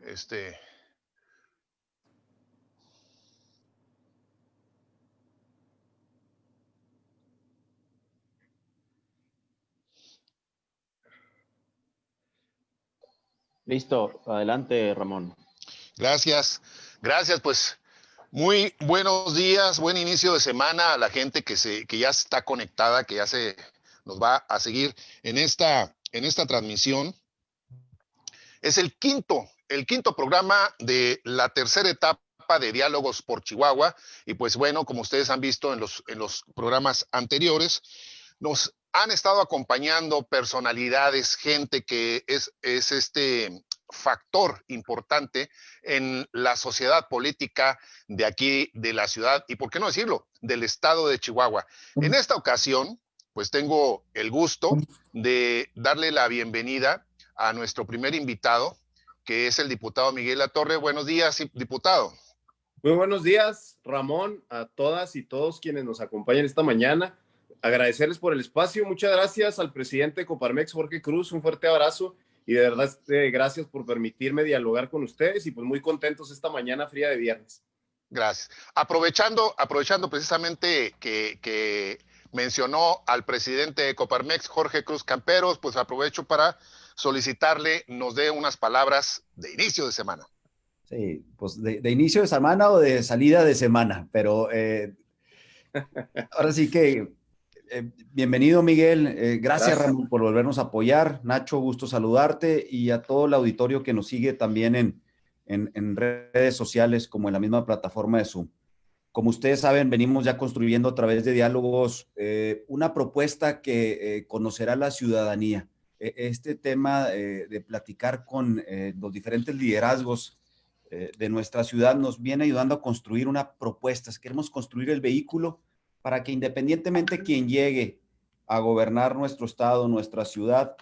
Este, Listo, adelante, Ramón. gracias, gracias, pues muy buenos días, buen inicio de semana a la gente que ya está conectada, que ya se nos va a seguir en esta transmisión. Es el quinto programa de la tercera etapa de Diálogos por Chihuahua. Y pues bueno, como ustedes han visto en los programas anteriores, nos han estado acompañando personalidades, gente que es este factor importante en la sociedad política de aquí, de la ciudad, y por qué no decirlo, del estado de Chihuahua. En esta ocasión, pues tengo el gusto de darle la bienvenida a nuestro primer invitado, que es el diputado Miguel Latorre. Buenos días, diputado. Muy buenos días, Ramón, a todas y todos quienes nos acompañan esta mañana. Agradecerles por el espacio. Muchas gracias al presidente de Coparmex, Jorge Cruz. Un fuerte abrazo y de verdad gracias por permitirme dialogar con ustedes y pues muy contentos esta mañana fría de viernes. Gracias. Aprovechando precisamente que mencionó al presidente de Coparmex, Jorge Cruz Camperos, pues aprovecho para solicitarle nos dé unas palabras de inicio de semana. Sí, pues de inicio de semana o de salida de semana, pero ahora sí que bienvenido, Miguel. Gracias, Ramón, por volvernos a apoyar. Nacho, gusto saludarte y a todo el auditorio que nos sigue también en redes sociales como en la misma plataforma de Zoom. Como ustedes saben, venimos ya construyendo a través de diálogos una propuesta que conocerá la ciudadanía. Este tema de platicar con los diferentes liderazgos de nuestra ciudad nos viene ayudando a construir una propuesta. Queremos construir el vehículo para que independientemente quien llegue a gobernar nuestro estado, nuestra ciudad,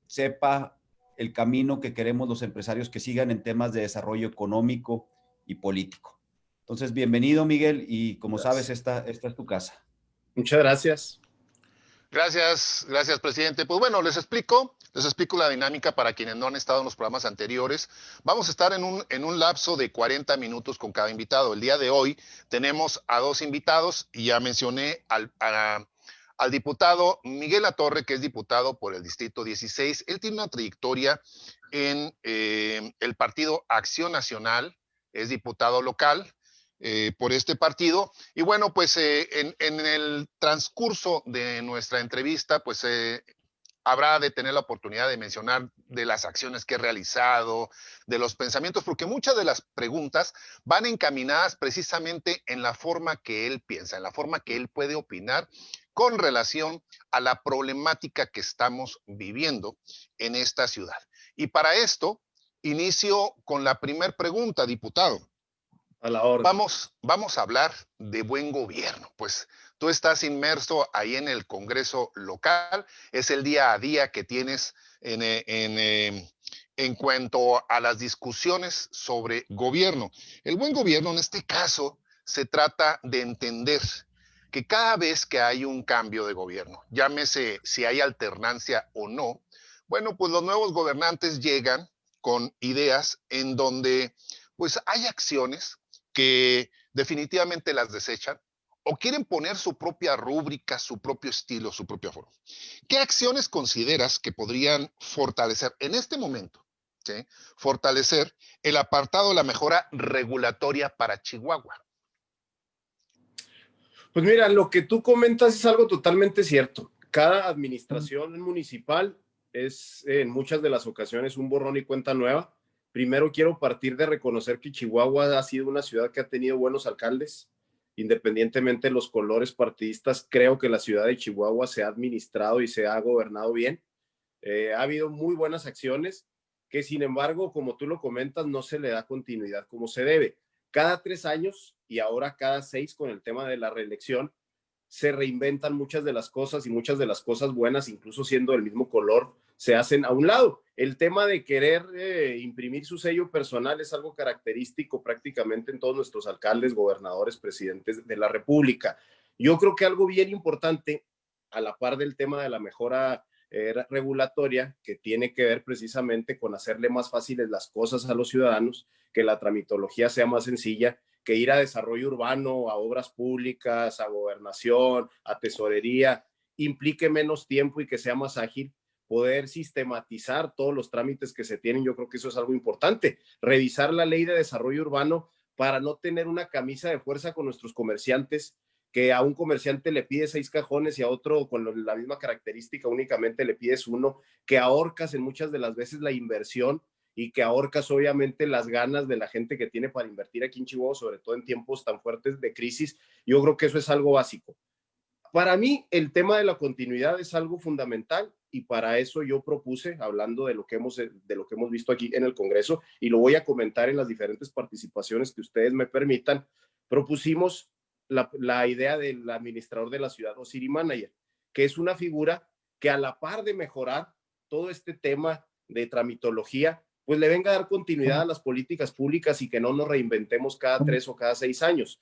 sepa el camino que queremos los empresarios que sigan en temas de desarrollo económico y político. Entonces, bienvenido, Miguel, y como sabes, esta es tu casa. Muchas gracias. Gracias, presidente. Pues bueno, les explico la dinámica para quienes no han estado en los programas anteriores. Vamos a estar en un lapso de 40 minutos con cada invitado. El día de hoy tenemos a dos invitados y ya mencioné al diputado Miguel Latorre, que es diputado por el Distrito 16. Él tiene una trayectoria en el Partido Acción Nacional, es diputado local. Por este partido. Y bueno, pues en el transcurso de nuestra entrevista, pues habrá de tener la oportunidad de mencionar de las acciones que he realizado, de los pensamientos, porque muchas de las preguntas van encaminadas precisamente en la forma que él piensa, en la forma que él puede opinar con relación a la problemática que estamos viviendo en esta ciudad. Y para esto, inicio con la primera pregunta, diputado. A la orden. Vamos a hablar de buen gobierno. Pues tú estás inmerso ahí en el Congreso local, es el día a día que tienes en cuanto a las discusiones sobre gobierno. El buen gobierno en este caso se trata de entender que cada vez que hay un cambio de gobierno, llámese si hay alternancia o no, bueno, pues los nuevos gobernantes llegan con ideas en donde pues hay acciones que definitivamente las desechan o quieren poner su propia rúbrica, su propio estilo, su propia forma. ¿Qué acciones consideras que podrían fortalecer en este momento, ¿sí? Fortalecer el apartado de la mejora regulatoria para Chihuahua? Pues mira, lo que tú comentas es algo totalmente cierto. Cada administración municipal es en muchas de las ocasiones un borrón y cuenta nueva. Primero quiero partir de reconocer que Chihuahua ha sido una ciudad que ha tenido buenos alcaldes, independientemente de los colores partidistas. Creo que la ciudad de Chihuahua se ha administrado y se ha gobernado bien. Ha habido muy buenas acciones que, sin embargo, como tú lo comentas, no se le da continuidad como se debe. Cada 3 años y ahora cada 6 con el tema de la reelección, se reinventan muchas de las cosas y muchas de las cosas buenas, incluso siendo del mismo color, se hacen a un lado. El tema de querer imprimir su sello personal es algo característico prácticamente en todos nuestros alcaldes, gobernadores, presidentes de la República. Yo creo que algo bien importante, a la par del tema de la mejora regulatoria que tiene que ver precisamente con hacerle más fáciles las cosas a los ciudadanos, que la tramitología sea más sencilla, que ir a desarrollo urbano, a obras públicas, a gobernación, a tesorería, implique menos tiempo y que sea más ágil, poder sistematizar todos los trámites que se tienen. Yo creo que eso es algo importante. Revisar la ley de desarrollo urbano para no tener una camisa de fuerza con nuestros comerciantes, que a un comerciante le pides 6 cajones y a otro con la misma característica únicamente le pides uno, que ahorcas en muchas de las veces la inversión y que ahorcas obviamente las ganas de la gente que tiene para invertir aquí en Chihuahua, sobre todo en tiempos tan fuertes de crisis. Yo creo que eso es algo básico. Para mí, el tema de la continuidad es algo fundamental y para eso yo propuse, hablando de lo que hemos visto aquí en el Congreso, y lo voy a comentar en las diferentes participaciones que ustedes me permitan, propusimos la idea del administrador de la ciudad o city manager, que es una figura que a la par de mejorar todo este tema de tramitología, pues le venga a dar continuidad a las políticas públicas y que no nos reinventemos cada 3 o cada 6 años.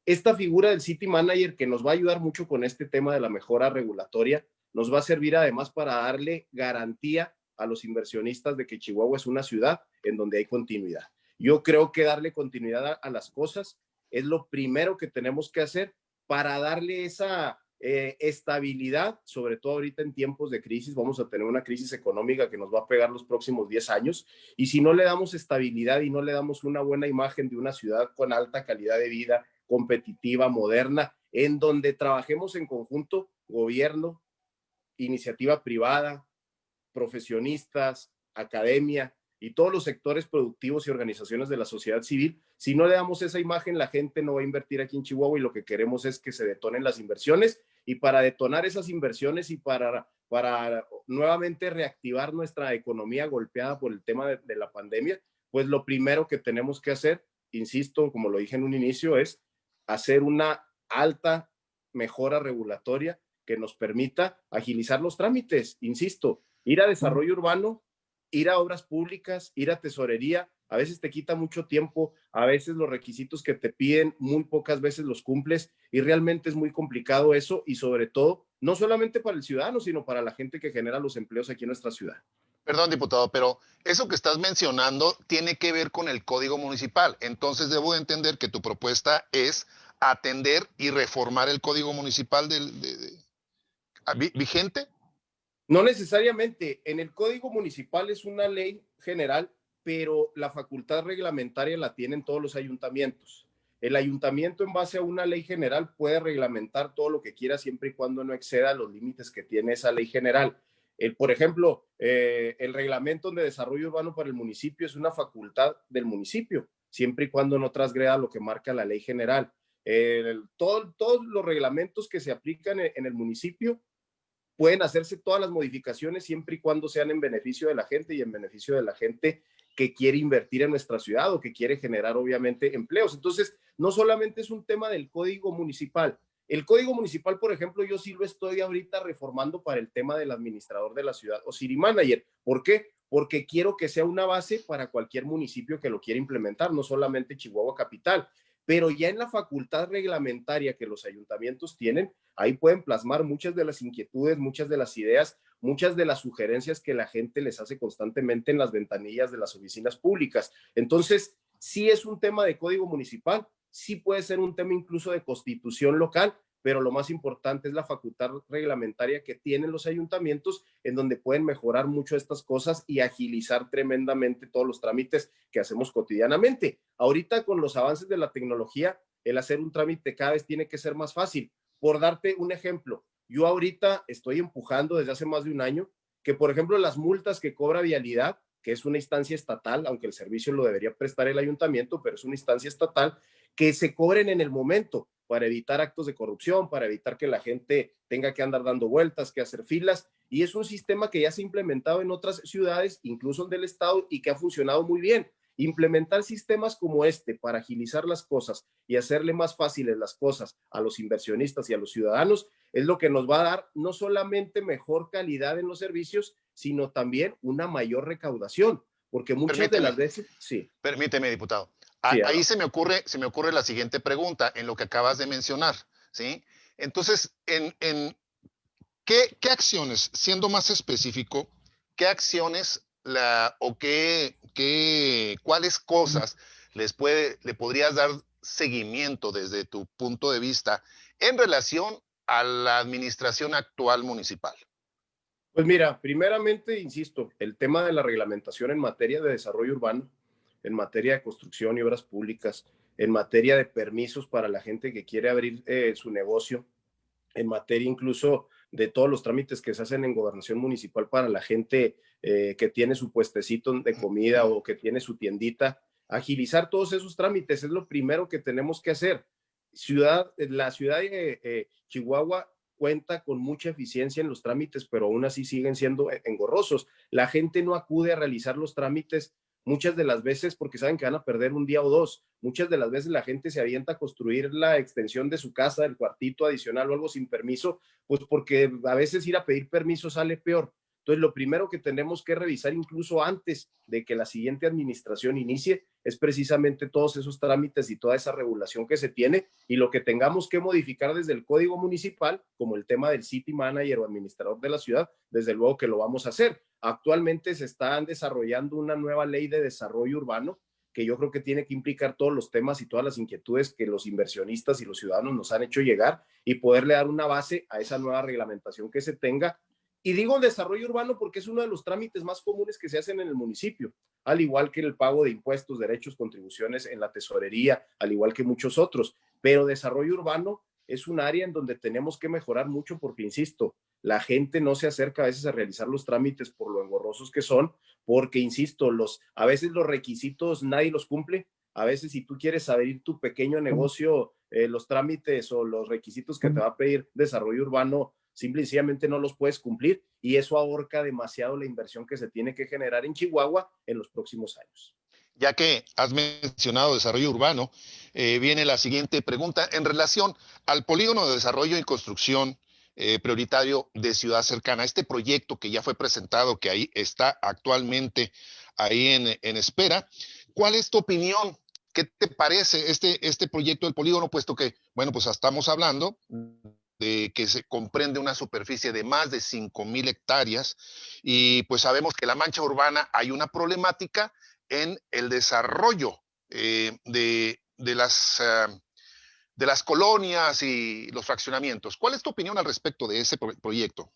Esta figura del City Manager, que nos va a ayudar mucho con este tema de la mejora regulatoria, nos va a servir además para darle garantía a los inversionistas de que Chihuahua es una ciudad en donde hay continuidad. Yo creo que darle continuidad a las cosas es lo primero que tenemos que hacer para darle esa estabilidad, sobre todo ahorita en tiempos de crisis. Vamos a tener una crisis económica que nos va a pegar los próximos 10 años, y si no le damos estabilidad y no le damos una buena imagen de una ciudad con alta calidad de vida, competitiva, moderna, en donde trabajemos en conjunto, gobierno, iniciativa privada, profesionistas, academia y todos los sectores productivos y organizaciones de la sociedad civil. Si no le damos esa imagen, la gente no va a invertir aquí en Chihuahua, y lo que queremos es que se detonen las inversiones, y para detonar esas inversiones y para nuevamente reactivar nuestra economía golpeada por el tema de la pandemia, pues lo primero que tenemos que hacer, insisto, como lo dije en un inicio, es hacer una alta mejora regulatoria que nos permita agilizar los trámites. Insisto, ir a desarrollo urbano, ir a obras públicas, ir a tesorería, a veces te quita mucho tiempo, a veces los requisitos que te piden muy pocas veces los cumples, y realmente es muy complicado eso, y sobre todo, no solamente para el ciudadano, sino para la gente que genera los empleos aquí en nuestra ciudad. Perdón, diputado, pero eso que estás mencionando tiene que ver con el Código Municipal. Entonces debo de entender que tu propuesta es atender y reformar el Código Municipal vigente. No necesariamente. En el Código Municipal es una ley general, pero la facultad reglamentaria la tienen todos los ayuntamientos. El ayuntamiento, en base a una ley general, puede reglamentar todo lo que quiera siempre y cuando no exceda los límites que tiene esa ley general. Por ejemplo, el reglamento de desarrollo urbano para el municipio es una facultad del municipio, siempre y cuando no transgreda lo que marca la ley general. Todos los reglamentos que se aplican en el municipio pueden hacerse todas las modificaciones siempre y cuando sean en beneficio de la gente y en beneficio de la gente que quiere invertir en nuestra ciudad o que quiere generar obviamente empleos. Entonces, no solamente es un tema del Código Municipal. El Código Municipal, por ejemplo, yo sí lo estoy ahorita reformando para el tema del administrador de la ciudad o city manager. ¿Por qué? Porque quiero que sea una base para cualquier municipio que lo quiera implementar, no solamente Chihuahua Capital. Pero ya en la facultad reglamentaria que los ayuntamientos tienen, ahí pueden plasmar muchas de las inquietudes, muchas de las ideas, muchas de las sugerencias que la gente les hace constantemente en las ventanillas de las oficinas públicas. Entonces, sí es un tema de código municipal, sí puede ser un tema incluso de constitución local, pero lo más importante es la facultad reglamentaria que tienen los ayuntamientos, en donde pueden mejorar mucho estas cosas y agilizar tremendamente todos los trámites que hacemos cotidianamente. Ahorita, con los avances de la tecnología, el hacer un trámite cada vez tiene que ser más fácil. Por darte un ejemplo, yo ahorita estoy empujando desde hace más de un año que, por ejemplo, las multas que cobra Vialidad, que es una instancia estatal, aunque el servicio lo debería prestar el ayuntamiento, pero es una instancia estatal, que se cobren en el momento para evitar actos de corrupción, para evitar que la gente tenga que andar dando vueltas, que hacer filas. Y es un sistema que ya se ha implementado en otras ciudades, incluso del estado, y que ha funcionado muy bien. Implementar sistemas como este para agilizar las cosas y hacerle más fáciles las cosas a los inversionistas y a los ciudadanos es lo que nos va a dar no solamente mejor calidad en los servicios, sino también una mayor recaudación, porque muchas de las veces, sí. Permíteme, diputado. Sí, Ahí se me ocurre la siguiente pregunta en lo que acabas de mencionar, ¿sí? Entonces, ¿Qué acciones, siendo más específico, qué acciones cuáles cosas le podrías dar seguimiento desde tu punto de vista en relación a la administración actual municipal? Pues mira, primeramente, insisto, el tema de la reglamentación en materia de desarrollo urbano, en materia de construcción y obras públicas, en materia de permisos para la gente que quiere abrir su negocio, en materia incluso de todos los trámites que se hacen en gobernación municipal para la gente que tiene su puestecito de comida o que tiene su tiendita, agilizar todos esos trámites es lo primero que tenemos que hacer. La ciudad de Chihuahua cuenta con mucha eficiencia en los trámites, pero aún así siguen siendo engorrosos. La gente no acude a realizar los trámites muchas de las veces porque saben que van a perder un día o dos. Muchas de las veces la gente se avienta a construir la extensión de su casa, el cuartito adicional o algo sin permiso, pues porque a veces ir a pedir permiso sale peor. Entonces, lo primero que tenemos que revisar incluso antes de que la siguiente administración inicie es precisamente todos esos trámites y toda esa regulación que se tiene y lo que tengamos que modificar desde el código municipal, como el tema del city manager o administrador de la ciudad, desde luego que lo vamos a hacer. Actualmente se está desarrollando una nueva ley de desarrollo urbano que yo creo que tiene que implicar todos los temas y todas las inquietudes que los inversionistas y los ciudadanos nos han hecho llegar y poderle dar una base a esa nueva reglamentación que se tenga. Y digo desarrollo urbano porque es uno de los trámites más comunes que se hacen en el municipio, al igual que el pago de impuestos, derechos, contribuciones en la tesorería, al igual que muchos otros. Pero desarrollo urbano es un área en donde tenemos que mejorar mucho porque, insisto, la gente no se acerca a veces a realizar los trámites por lo engorrosos que son, porque, insisto, a veces los requisitos nadie los cumple. A veces si tú quieres abrir tu pequeño negocio, los trámites o los requisitos que te va a pedir desarrollo urbano, simple y sencillamente no los puedes cumplir y eso ahorca demasiado la inversión que se tiene que generar en Chihuahua en los próximos años. Ya que has mencionado desarrollo urbano, viene la siguiente pregunta en relación al polígono de desarrollo y construcción prioritario de Ciudad Cercana, este proyecto que ya fue presentado, que ahí está actualmente ahí en espera. ¿Cuál es tu opinión? ¿Qué te parece este proyecto del polígono? Puesto que, bueno, pues estamos hablando de que se comprende una superficie de más de 5,000 hectáreas y pues sabemos que en la mancha urbana hay una problemática en el desarrollo de las colonias y los fraccionamientos. ¿Cuál es tu opinión al respecto de ese proyecto?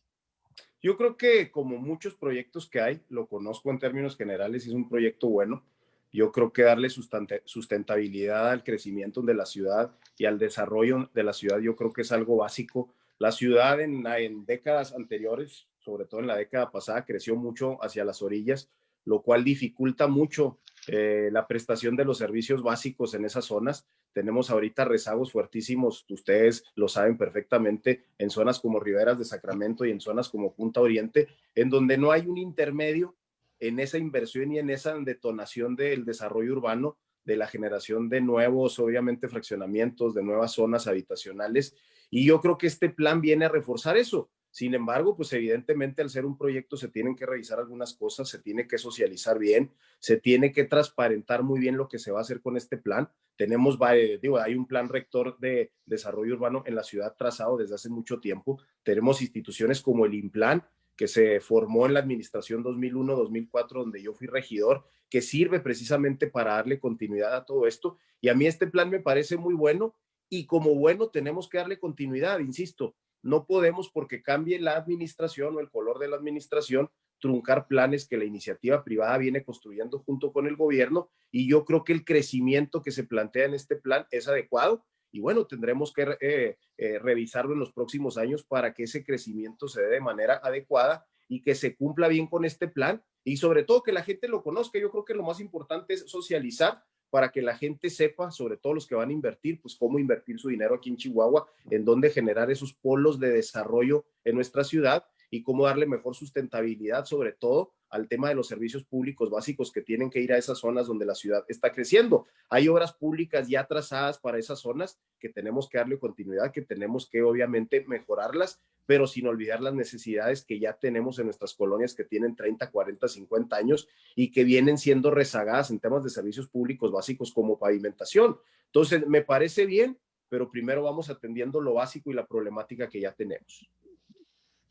Yo creo que como muchos proyectos que hay, lo conozco en términos generales y es un proyecto bueno. Yo creo que darle sustentabilidad al crecimiento de la ciudad y al desarrollo de la ciudad, yo creo que es algo básico. La ciudad en décadas anteriores, sobre todo en la década pasada, creció mucho hacia las orillas, lo cual dificulta mucho la prestación de los servicios básicos en esas zonas. Tenemos ahorita rezagos fuertísimos, ustedes lo saben perfectamente, en zonas como Riberas de Sacramento y en zonas como Punta Oriente, en donde no hay un intermedio en esa inversión y en esa detonación del desarrollo urbano, de la generación de nuevos, obviamente, fraccionamientos, de nuevas zonas habitacionales. Y yo creo que este plan viene a reforzar eso. Sin embargo, pues evidentemente al ser un proyecto se tienen que revisar algunas cosas, se tiene que socializar bien, se tiene que transparentar muy bien lo que se va a hacer con este plan. Tenemos, hay un plan rector de desarrollo urbano en la ciudad trazado desde hace mucho tiempo. Tenemos instituciones como el INPLAN, que se formó en la administración 2001-2004, donde yo fui regidor, que sirve precisamente para darle continuidad a todo esto. Y a mí este plan me parece muy bueno y como bueno tenemos que darle continuidad, insisto. No podemos, porque cambie la administración o el color de la administración, truncar planes que la iniciativa privada viene construyendo junto con el gobierno y yo creo que el crecimiento que se plantea en este plan es adecuado y bueno, tendremos que revisarlo en los próximos años para que ese crecimiento se dé de manera adecuada y que se cumpla bien con este plan y sobre todo que la gente lo conozca. Yo creo que lo más importante es socializar para que la gente sepa, sobre todo los que van a invertir, pues cómo invertir su dinero aquí en Chihuahua, en dónde generar esos polos de desarrollo en nuestra ciudad y cómo darle mejor sustentabilidad, sobre todo al tema de los servicios públicos básicos que tienen que ir a esas zonas donde la ciudad está creciendo. Hay obras públicas ya trazadas para esas zonas que tenemos que darle continuidad, que tenemos que obviamente mejorarlas, pero sin olvidar las necesidades que ya tenemos en nuestras colonias que tienen 30, 40, 50 años y que vienen siendo rezagadas en temas de servicios públicos básicos como pavimentación. Entonces, me parece bien, pero primero vamos atendiendo lo básico y la problemática que ya tenemos.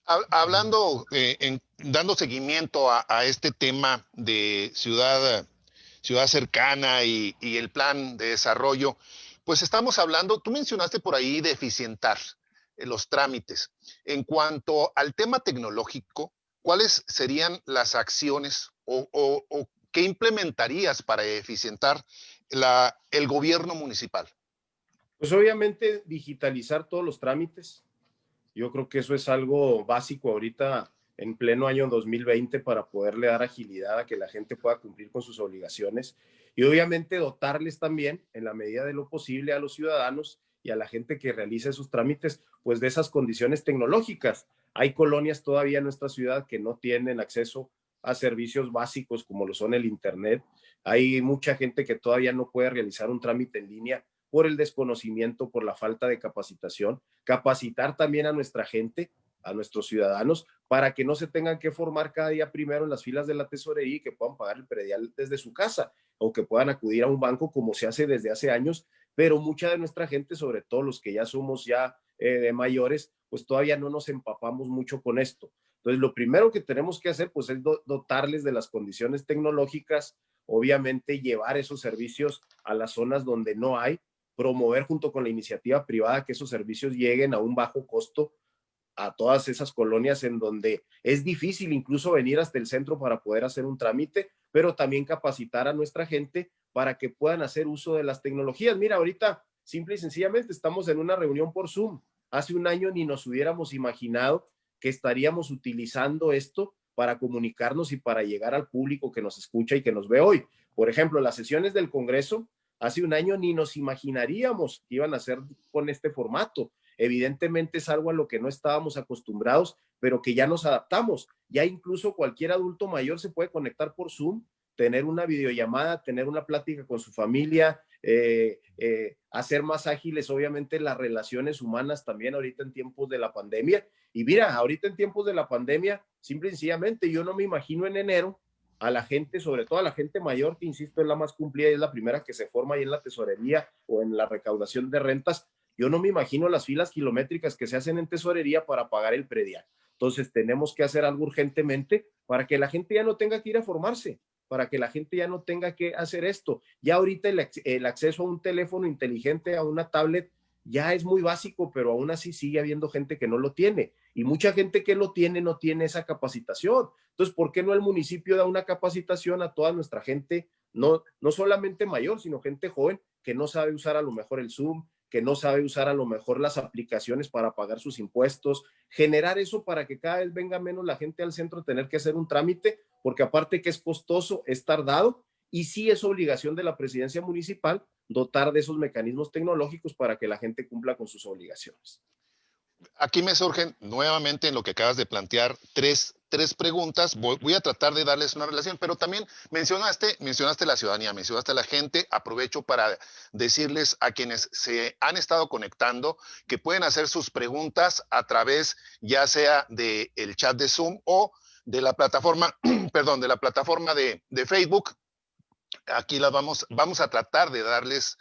Hablando, dando seguimiento a este tema de ciudad cercana y el plan de desarrollo, pues estamos hablando, tú mencionaste por ahí de eficientar los trámites. En cuanto al tema tecnológico, ¿cuáles serían las acciones o qué implementarías para eficientar el gobierno municipal? Pues obviamente digitalizar todos los trámites. Yo creo que eso es algo básico ahorita en pleno año 2020 para poderle dar agilidad a que la gente pueda cumplir con sus obligaciones y obviamente dotarles también en la medida de lo posible a los ciudadanos y a la gente que realiza esos trámites, pues de esas condiciones tecnológicas. Hay colonias todavía en nuestra ciudad que no tienen acceso a servicios básicos como lo son el Internet. Hay mucha gente que todavía no puede realizar un trámite en línea por el desconocimiento, por la falta de capacitación. Capacitar también a nuestra gente, a nuestros ciudadanos, para que no se tengan que formar cada día primero en las filas de la tesorería y que puedan pagar el predial desde su casa o que puedan acudir a un banco como se hace desde hace años, pero mucha de nuestra gente, sobre todo los que ya somos de mayores, pues todavía no nos empapamos mucho con esto. Entonces, lo primero que tenemos que hacer, pues, es dotarles de las condiciones tecnológicas, obviamente llevar esos servicios a las zonas donde no hay, promover junto con la iniciativa privada que esos servicios lleguen a un bajo costo a todas esas colonias en donde es difícil incluso venir hasta el centro para poder hacer un trámite, pero también capacitar a nuestra gente para que puedan hacer uso de las tecnologías. Mira, ahorita simple y sencillamente estamos en una reunión por Zoom. Hace un año ni nos hubiéramos imaginado que estaríamos utilizando esto para comunicarnos y para llegar al público que nos escucha y que nos ve hoy. Por ejemplo, las sesiones del Congreso, hace un año ni nos imaginaríamos que iban a ser con este formato. Evidentemente es algo a lo que no estábamos acostumbrados, pero que ya nos adaptamos. Ya incluso cualquier adulto mayor se puede conectar por Zoom, tener una videollamada, tener una plática con su familia, hacer más ágiles, obviamente, las relaciones humanas también ahorita en tiempos de la pandemia. Y mira, ahorita en tiempos de la pandemia, simple y sencillamente, yo no me imagino en enero a la gente, sobre todo a la gente mayor, que insisto, es la más cumplida y es la primera que se forma ahí en la tesorería o en la recaudación de rentas. Yo no me imagino las filas kilométricas que se hacen en tesorería para pagar el predial. Entonces tenemos que hacer algo urgentemente para que la gente ya no tenga que ir a formarse, para que la gente ya no tenga que hacer esto. Ya ahorita el acceso a un teléfono inteligente, a una tablet, ya es muy básico, pero aún así sigue habiendo gente que no lo tiene. Y mucha gente que lo tiene no tiene esa capacitación. Entonces, ¿por qué no el municipio da una capacitación a toda nuestra gente, no solamente mayor, sino gente joven que no sabe usar a lo mejor el Zoom, que no sabe usar a lo mejor las aplicaciones para pagar sus impuestos, generar eso para que cada vez venga menos la gente al centro a tener que hacer un trámite, porque aparte que es costoso, es tardado, y sí es obligación de la presidencia municipal dotar de esos mecanismos tecnológicos para que la gente cumpla con sus obligaciones. Aquí me surgen nuevamente en lo que acabas de plantear tres preguntas. Voy a tratar de darles una relación, pero también mencionaste la ciudadanía, mencionaste a la gente. Aprovecho para decirles a quienes se han estado conectando que pueden hacer sus preguntas a través ya sea del chat de Zoom o de la plataforma, perdón, de la plataforma de Facebook. Aquí vamos a tratar de darles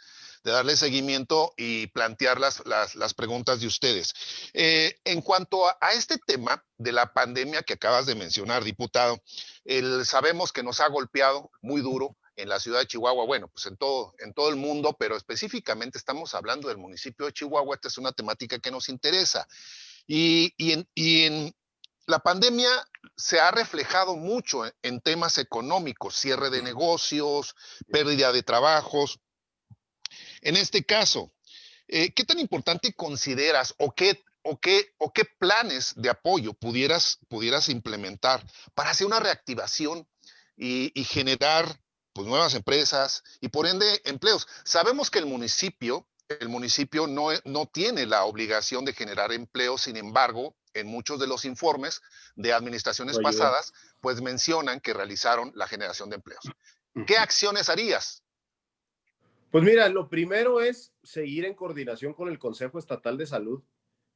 seguimiento y plantear las preguntas de ustedes. En cuanto a este tema de la pandemia que acabas de mencionar, diputado, sabemos que nos ha golpeado muy duro en la ciudad de Chihuahua, bueno, pues en todo el mundo, pero específicamente estamos hablando del municipio de Chihuahua. Esta es una temática que nos interesa. Y en la pandemia se ha reflejado mucho en temas económicos, cierre de negocios, pérdida de trabajos. En este caso, ¿qué tan importante consideras o qué planes de apoyo pudieras implementar para hacer una reactivación y generar pues, nuevas empresas y por ende empleos? Sabemos que el municipio no tiene la obligación de generar empleos, sin embargo, en muchos de los informes de administraciones pasadas, pues mencionan que realizaron la generación de empleos. ¿Qué acciones harías? Pues mira, lo primero es seguir en coordinación con el Consejo Estatal de Salud,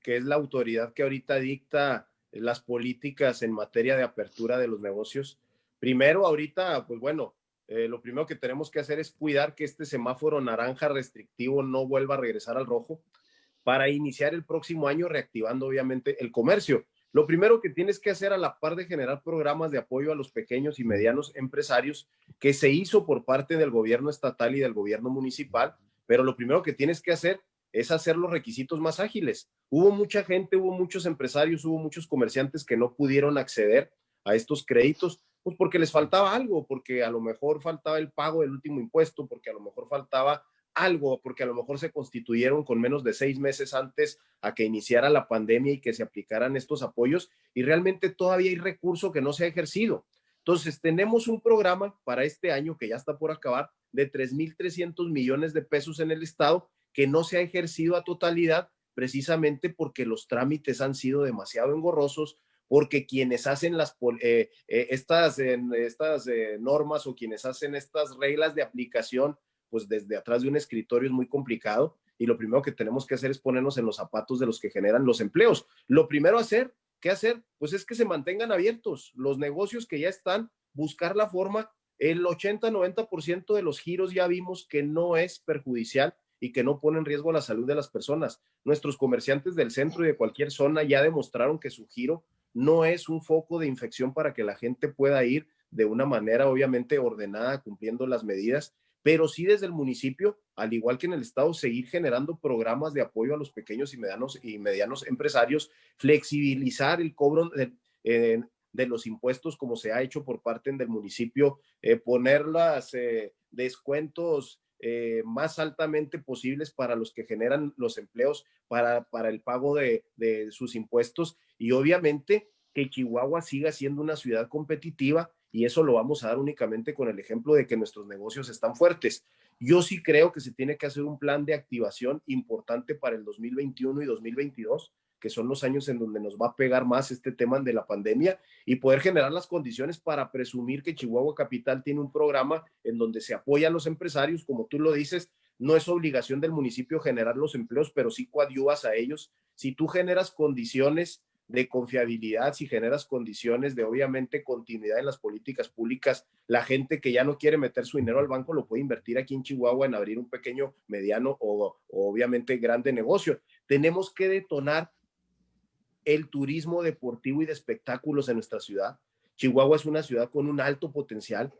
que es la autoridad que ahorita dicta las políticas en materia de apertura de los negocios. Primero, ahorita, pues bueno, lo primero que tenemos que hacer es cuidar que este semáforo naranja restrictivo no vuelva a regresar al rojo para iniciar el próximo año reactivando obviamente el comercio. Lo primero que tienes que hacer a la par de generar programas de apoyo a los pequeños y medianos empresarios, que se hizo por parte del gobierno estatal y del gobierno municipal, pero lo primero que tienes que hacer es hacer los requisitos más ágiles. Hubo mucha gente, hubo muchos empresarios, hubo muchos comerciantes que no pudieron acceder a estos créditos, pues porque les faltaba algo, porque a lo mejor faltaba el pago del último impuesto, porque a lo mejor faltaba algo, porque a lo mejor se constituyeron con menos de 6 meses antes a que iniciara la pandemia y que se aplicaran estos apoyos, y realmente todavía hay recurso que no se ha ejercido. Entonces, tenemos un programa para este año que ya está por acabar de 3,300 millones de pesos en el estado que no se ha ejercido a totalidad, precisamente porque los trámites han sido demasiado engorrosos, porque quienes hacen estas normas o quienes hacen estas reglas de aplicación, pues desde atrás de un escritorio es muy complicado, y lo primero que tenemos que hacer es ponernos en los zapatos de los que generan los empleos. Lo primero ¿qué hacer? Pues es que se mantengan abiertos los negocios que ya están, buscar la forma. El 80-90% de los giros ya vimos que no es perjudicial y que no pone en riesgo la salud de las personas. Nuestros comerciantes del centro y de cualquier zona ya demostraron que su giro no es un foco de infección para que la gente pueda ir de una manera obviamente ordenada, cumpliendo las medidas, pero sí desde el municipio, al igual que en el estado, seguir generando programas de apoyo a los pequeños y medianos empresarios, flexibilizar el cobro de los impuestos como se ha hecho por parte del municipio, poner los descuentos más altamente posibles para los que generan los empleos para el pago de sus impuestos, y obviamente que Chihuahua siga siendo una ciudad competitiva, y eso lo vamos a dar únicamente con el ejemplo de que nuestros negocios están fuertes. Yo sí creo que se tiene que hacer un plan de activación importante para el 2021 y 2022, que son los años en donde nos va a pegar más este tema de la pandemia, y poder generar las condiciones para presumir que Chihuahua Capital tiene un programa en donde se apoya a los empresarios, como tú lo dices. No es obligación del municipio generar los empleos, pero sí coadyuvas a ellos. Si tú generas condiciones de confiabilidad, si generas condiciones de obviamente continuidad en las políticas públicas, la gente que ya no quiere meter su dinero al banco lo puede invertir aquí en Chihuahua en abrir un pequeño, mediano o obviamente grande negocio. Tenemos que detonar el turismo deportivo y de espectáculos en nuestra ciudad. Chihuahua es una ciudad con un alto potencial,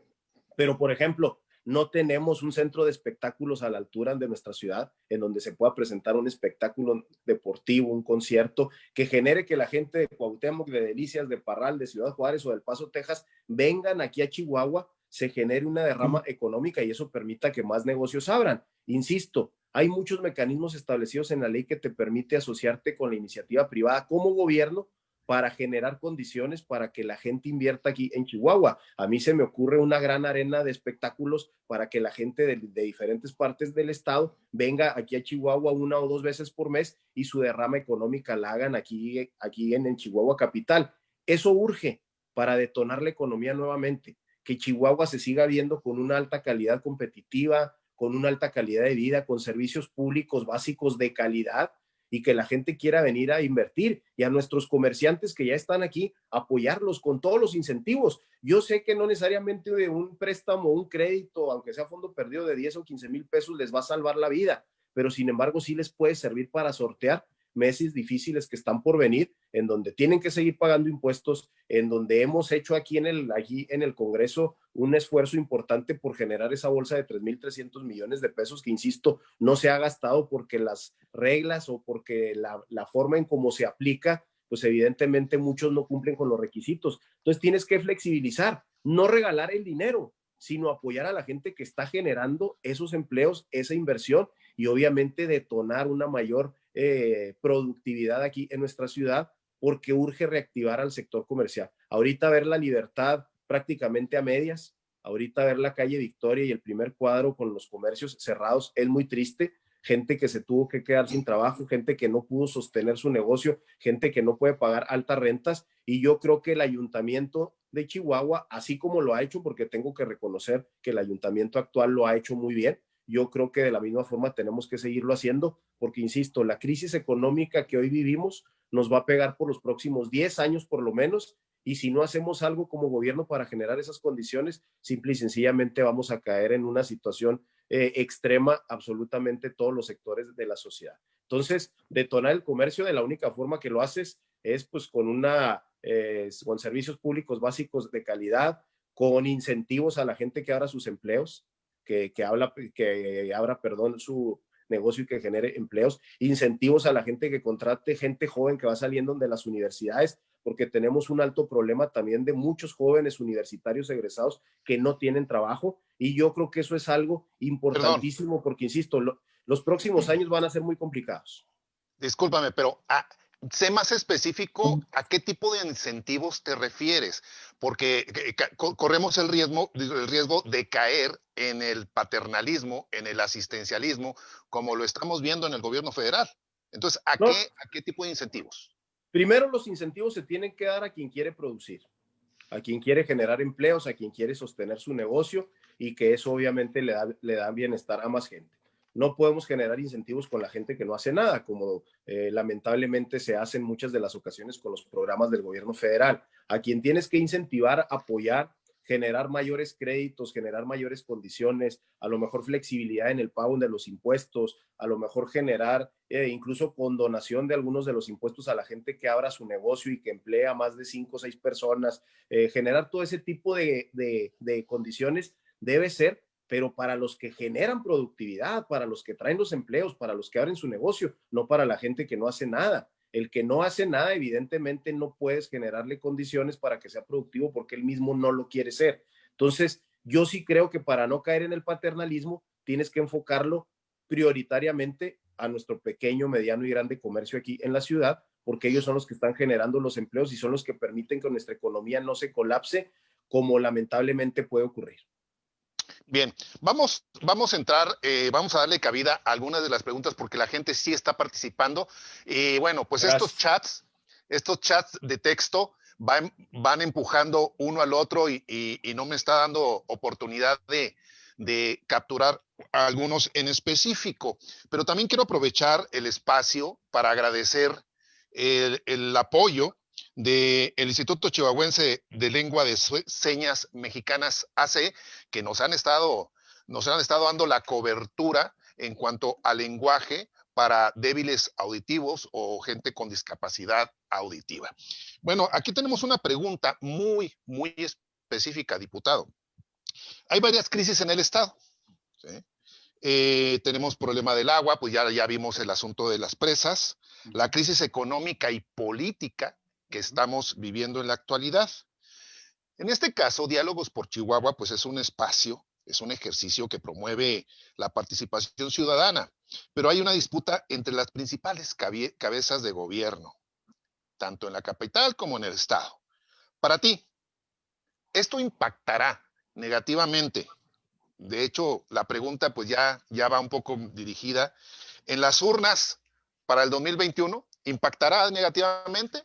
pero por ejemplo, no tenemos un centro de espectáculos a la altura de nuestra ciudad en donde se pueda presentar un espectáculo deportivo, un concierto que genere que la gente de Cuauhtémoc, de Delicias, de Parral, de Ciudad Juárez o del Paso, Texas, vengan aquí a Chihuahua, se genere una derrama económica y eso permita que más negocios abran. Insisto, hay muchos mecanismos establecidos en la ley que te permite asociarte con la iniciativa privada como gobierno para generar condiciones para que la gente invierta aquí en Chihuahua. A mí se me ocurre una gran arena de espectáculos para que la gente de diferentes partes del estado venga aquí a Chihuahua 1 o 2 veces por mes y su derrama económica la hagan aquí en Chihuahua Capital. Eso urge para detonar la economía nuevamente, que Chihuahua se siga viendo con una alta calidad competitiva, con una alta calidad de vida, con servicios públicos básicos de calidad, y que la gente quiera venir a invertir, y a nuestros comerciantes que ya están aquí, apoyarlos con todos los incentivos. Yo sé que no necesariamente de un préstamo, un crédito, aunque sea fondo perdido de 10 o 15 mil pesos, les va a salvar la vida, pero sin embargo sí les puede servir para sortear meses difíciles que están por venir, en donde tienen que seguir pagando impuestos, en donde hemos hecho aquí en el Congreso un esfuerzo importante por generar esa bolsa de 3,300 millones de pesos que, insisto, no se ha gastado porque las reglas o porque la forma en cómo se aplica, pues evidentemente muchos no cumplen con los requisitos. Entonces tienes que flexibilizar, no regalar el dinero, sino apoyar a la gente que está generando esos empleos, esa inversión, y obviamente detonar una mayor productividad aquí en nuestra ciudad, porque urge reactivar al sector comercial. Ahorita ver la Libertad prácticamente a medias, ahorita ver la calle Victoria y el primer cuadro con los comercios cerrados es muy triste. Gente que se tuvo que quedar sin trabajo, gente que no pudo sostener su negocio, gente que no puede pagar altas rentas, y yo creo que el ayuntamiento de Chihuahua, así como lo ha hecho, porque tengo que reconocer que el ayuntamiento actual lo ha hecho muy bien, yo creo que de la misma forma tenemos que seguirlo haciendo, porque insisto, la crisis económica que hoy vivimos nos va a pegar por los próximos 10 años por lo menos, y si no hacemos algo como gobierno para generar esas condiciones, simple y sencillamente vamos a caer en una situación extrema absolutamente todos los sectores de la sociedad. Entonces, detonar el comercio de la única forma que lo haces es pues con servicios públicos básicos de calidad, con incentivos a la gente que abra sus empleos, que abra, perdón, su negocio y que genere empleos, incentivos a la gente que contrate gente joven que va saliendo de las universidades, porque tenemos un alto problema también de muchos jóvenes universitarios egresados que no tienen trabajo, y yo creo que eso es algo Perdón, importantísimo, porque insisto, los próximos años van a ser muy complicados. discúlpame, pero sé más específico a qué tipo de incentivos te refieres, porque corremos el riesgo de caer en el paternalismo, en el asistencialismo, como lo estamos viendo en el gobierno federal. Entonces, No, a qué tipo de incentivos? primero los incentivos se tienen que dar a quien quiere producir, a quien quiere generar empleos, a quien quiere sostener su negocio, y que eso obviamente le da bienestar a más gente. No podemos generar incentivos con la gente que no hace nada, como lamentablemente se hace en muchas de las ocasiones con los programas del gobierno federal. A quien tienes que incentivar, apoyar, generar mayores créditos, generar mayores condiciones, a lo mejor flexibilidad en el pago de los impuestos, a lo mejor generar incluso condonación de algunos de los impuestos a la gente que abra su negocio y que emplea más de 5 o 6 personas, generar todo ese tipo de condiciones debe ser, pero para los que generan productividad, para los que traen los empleos, para los que abren su negocio, no para la gente que no hace nada. El que no hace nada, evidentemente no puedes generarle condiciones para que sea productivo porque él mismo no lo quiere ser. Entonces, yo sí creo que para no caer en el paternalismo, tienes que enfocarlo prioritariamente a nuestro pequeño, mediano y grande comercio aquí en la ciudad, porque ellos son los que están generando los empleos y son los que permiten que nuestra economía no se colapse, como lamentablemente puede ocurrir. Bien, vamos a entrar, vamos a darle cabida a algunas de las preguntas porque la gente sí está participando. Y bueno, pues Gracias. estos chats de texto van empujando uno al otro y no me está dando oportunidad de capturar algunos en específico. Pero también quiero aprovechar el espacio para agradecer el apoyo del Instituto Chihuahuense de Lengua de Señas Mexicanas AC, que nos han estado dando la cobertura en cuanto al lenguaje para débiles auditivos o gente con discapacidad auditiva. Bueno, aquí tenemos una pregunta muy, muy específica, diputado. Hay varias crisis en el Estado, ¿sí? Tenemos problema del agua, pues ya vimos el asunto de las presas, la crisis económica y política que estamos viviendo en la actualidad. En este caso, Diálogos por Chihuahua, pues es un espacio, es un ejercicio que promueve la participación ciudadana, pero hay una disputa entre las principales cabezas de gobierno, tanto en la capital como en el estado. Para ti, ¿esto impactará negativamente? De hecho, la pregunta pues ya va un poco dirigida en las urnas para el 2021. ¿Impactará negativamente?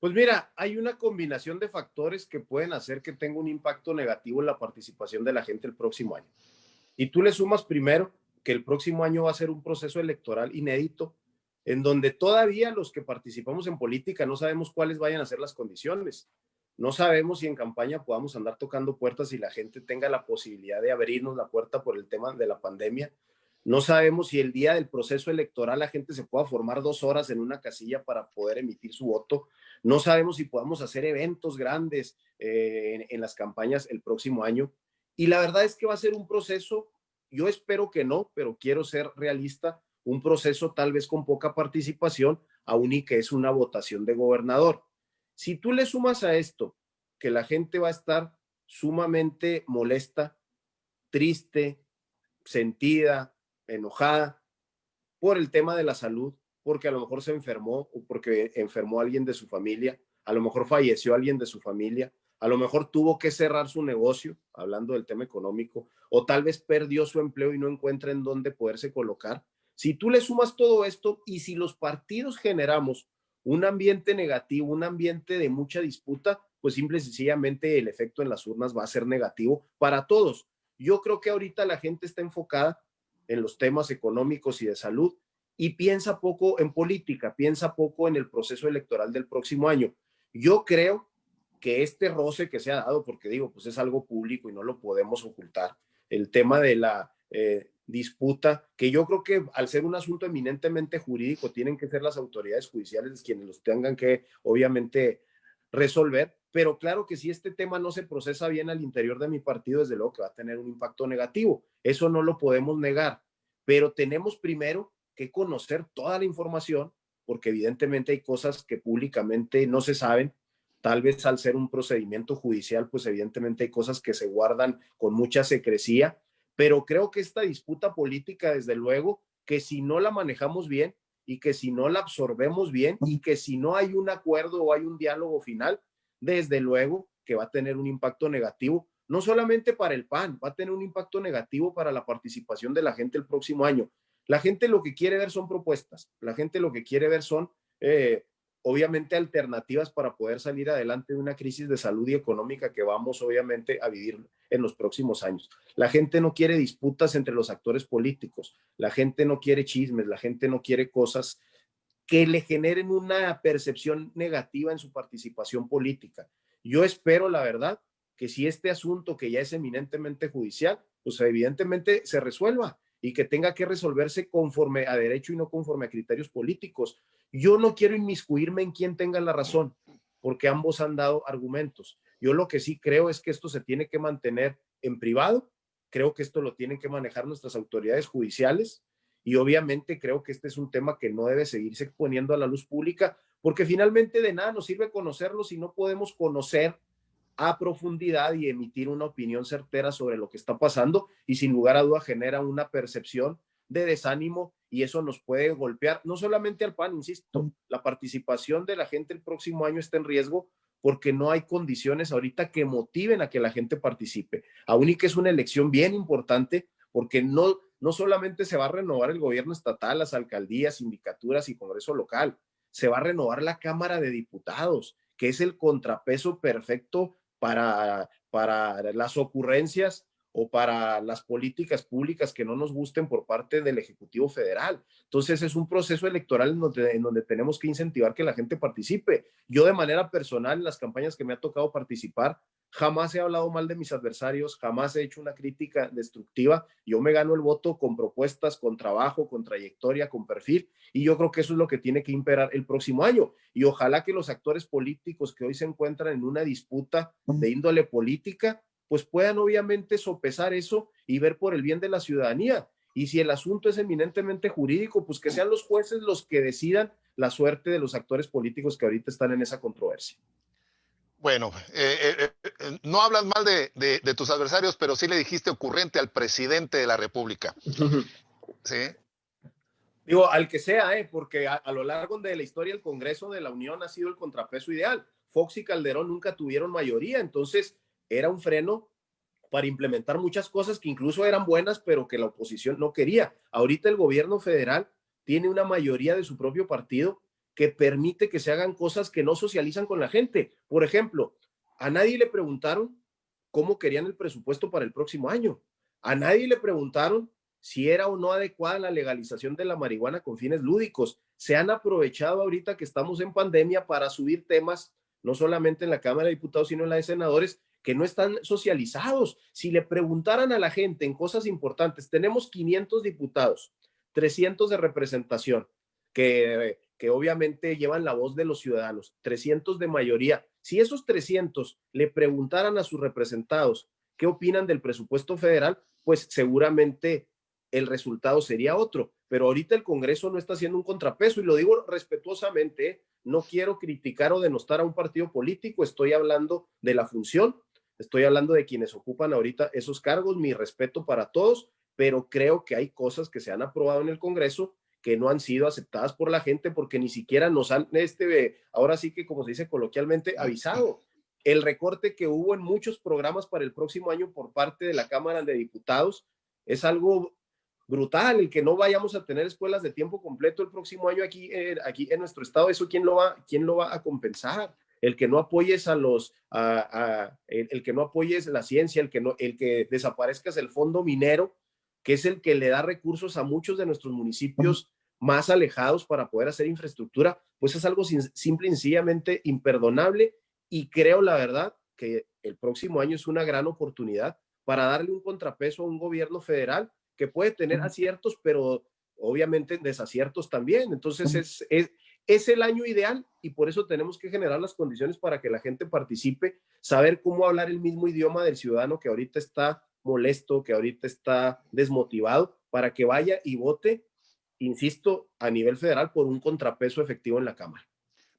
Pues mira, hay una combinación de factores que pueden hacer que tenga un impacto negativo en la participación de la gente el próximo año. Y tú le sumas primero que el próximo año va a ser un proceso electoral inédito, en donde todavía los que participamos en política no sabemos cuáles vayan a ser las condiciones. No sabemos si en campaña podamos andar tocando puertas y la gente tenga la posibilidad de abrirnos la puerta por el tema de la pandemia. No sabemos si el día del proceso electoral la gente se pueda formar 2 horas en una casilla para poder emitir su voto. No sabemos si podamos hacer eventos grandes en las campañas el próximo año. Y la verdad es que va a ser un proceso, yo espero que no, pero quiero ser realista, un proceso tal vez con poca participación, aún y que es una votación de gobernador. Si tú le sumas a esto que la gente va a estar sumamente molesta, triste, sentida, enojada por el tema de la salud, porque a lo mejor se enfermó o porque enfermó a alguien de su familia, a lo mejor falleció alguien de su familia, a lo mejor tuvo que cerrar su negocio, hablando del tema económico, o tal vez perdió su empleo y no encuentra en dónde poderse colocar. Si tú le sumas todo esto y si los partidos generamos un ambiente negativo, un ambiente de mucha disputa, pues simple y sencillamente el efecto en las urnas va a ser negativo para todos. Yo creo que ahorita la gente está enfocada en los temas económicos y de salud y piensa poco en política, piensa poco en el proceso electoral del próximo año. Yo creo que este roce que se ha dado, porque digo, pues es algo público y no lo podemos ocultar, el tema disputa, que yo creo que al ser un asunto eminentemente jurídico, tienen que ser las autoridades judiciales quienes los tengan que, obviamente, resolver, pero claro que si este tema no se procesa bien al interior de mi partido, desde luego que va a tener un impacto negativo, eso no lo podemos negar, pero tenemos primero que conocer toda la información, porque evidentemente hay cosas que públicamente no se saben, tal vez al ser un procedimiento judicial, pues evidentemente hay cosas que se guardan con mucha secrecía, pero creo que esta disputa política, desde luego, que si no la manejamos bien y que si no la absorbemos bien y que si no hay un acuerdo o hay un diálogo final, desde luego que va a tener un impacto negativo, no solamente para el PAN, va a tener un impacto negativo para la participación de la gente el próximo año. La gente lo que quiere ver son propuestas, la gente lo que quiere ver son obviamente alternativas para poder salir adelante de una crisis de salud y económica que vamos obviamente a vivir en los próximos años. La gente no quiere disputas entre los actores políticos, la gente no quiere chismes, la gente no quiere cosas que le generen una percepción negativa en su participación política. Yo espero, la verdad, que si este asunto que ya es eminentemente judicial, pues evidentemente se resuelva y que tenga que resolverse conforme a derecho y no conforme a criterios políticos. Yo no quiero inmiscuirme en quién tenga la razón, porque ambos han dado argumentos. Yo lo que sí creo es que esto se tiene que mantener en privado, creo que esto lo tienen que manejar nuestras autoridades judiciales y obviamente creo que este es un tema que no debe seguirse exponiendo a la luz pública, porque finalmente de nada nos sirve conocerlo si no podemos conocer a profundidad y emitir una opinión certera sobre lo que está pasando y sin lugar a duda genera una percepción de desánimo y eso nos puede golpear, no solamente al PAN, insisto, la participación de la gente el próximo año está en riesgo porque no hay condiciones ahorita que motiven a que la gente participe, aún y que es una elección bien importante porque no solamente se va a renovar el gobierno estatal, las alcaldías, sindicaturas y Congreso local, se va a renovar la Cámara de Diputados, que es el contrapeso perfecto para las ocurrencias o para las políticas públicas que no nos gusten por parte del Ejecutivo Federal. Entonces es un proceso electoral en donde tenemos que incentivar que la gente participe. Yo de manera personal, en las campañas que me ha tocado participar, jamás he hablado mal de mis adversarios, jamás he hecho una crítica destructiva. Yo me gano el voto con propuestas, con trabajo, con trayectoria, con perfil, y yo creo que eso es lo que tiene que imperar el próximo año. Y ojalá que los actores políticos que hoy se encuentran en una disputa de índole política, pues puedan obviamente sopesar eso y ver por el bien de la ciudadanía. Y si el asunto es eminentemente jurídico, pues que sean los jueces los que decidan la suerte de los actores políticos que ahorita están en esa controversia. Bueno, no hablas mal de tus adversarios, pero sí le dijiste ocurrente al presidente de la República. ¿Sí? Digo, al que sea, porque a lo largo de la historia el Congreso de la Unión ha sido el contrapeso ideal. Fox y Calderón nunca tuvieron mayoría, entonces era un freno para implementar muchas cosas que incluso eran buenas, pero que la oposición no quería. Ahorita el gobierno federal tiene una mayoría de su propio partido que permite que se hagan cosas que no socializan con la gente. Por ejemplo, a nadie le preguntaron cómo querían el presupuesto para el próximo año. A nadie le preguntaron si era o no adecuada la legalización de la marihuana con fines lúdicos. Se han aprovechado ahorita que estamos en pandemia para subir temas, no solamente en la Cámara de Diputados, sino en la de Senadores, que no están socializados. Si le preguntaran a la gente en cosas importantes, tenemos 500 diputados, 300 de representación, que obviamente llevan la voz de los ciudadanos, 300 de mayoría. Si esos 300 le preguntaran a sus representados qué opinan del presupuesto federal, pues seguramente el resultado sería otro. Pero ahorita el Congreso no está haciendo un contrapeso y lo digo respetuosamente, no quiero criticar o denostar a un partido político, estoy hablando de la función, estoy hablando de quienes ocupan ahorita esos cargos, mi respeto para todos, pero creo que hay cosas que se han aprobado en el Congreso que no han sido aceptadas por la gente porque ni siquiera nos han, ahora sí que como se dice coloquialmente, avisado. El recorte que hubo en muchos programas para el próximo año por parte de la Cámara de Diputados es algo brutal, el que no vayamos a tener escuelas de tiempo completo el próximo año aquí en nuestro estado, eso quién lo va a compensar, el que no apoyes el que no apoyes la ciencia, el que desaparezcas el fondo minero, que es el que le da recursos a muchos de nuestros municipios más alejados para poder hacer infraestructura, pues es algo simple y sencillamente imperdonable y creo la verdad que el próximo año es una gran oportunidad para darle un contrapeso a un gobierno federal que puede tener aciertos, pero obviamente desaciertos también. Entonces es el año ideal y por eso tenemos que generar las condiciones para que la gente participe, saber cómo hablar el mismo idioma del ciudadano que ahorita está molesto, que ahorita está desmotivado, para que vaya y vote, insisto, a nivel federal por un contrapeso efectivo en la Cámara.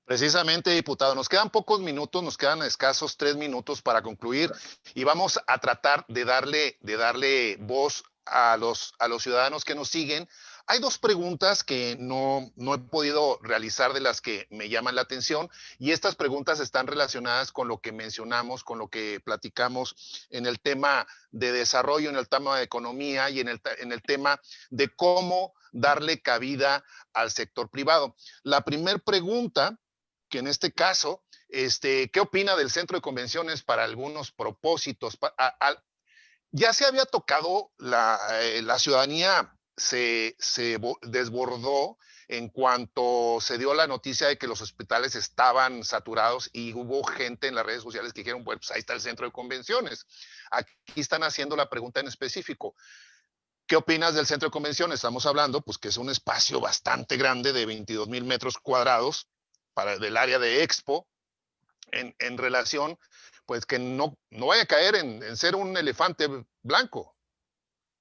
Precisamente, diputado, nos quedan pocos minutos, nos quedan escasos 3 minutos para concluir y vamos a tratar de darle voz a los ciudadanos que nos siguen. Hay dos preguntas que no he podido realizar de las que me llaman la atención y estas preguntas están relacionadas con lo que mencionamos, con lo que platicamos en el tema de desarrollo, en el tema de economía y en el tema de cómo darle cabida al sector privado. La primera pregunta, que en este caso, ¿qué opina del centro de convenciones para algunos propósitos? Ya se había tocado, la ciudadanía se desbordó en cuanto se dio la noticia de que los hospitales estaban saturados y hubo gente en las redes sociales que dijeron, bueno, pues ahí está el centro de convenciones. Aquí están haciendo la pregunta en específico. ¿Qué opinas del centro de convenciones? Estamos hablando, pues, que es un espacio bastante grande de 22,000 metros cuadrados del área de Expo, en relación, pues, que no vaya a caer en ser un elefante blanco.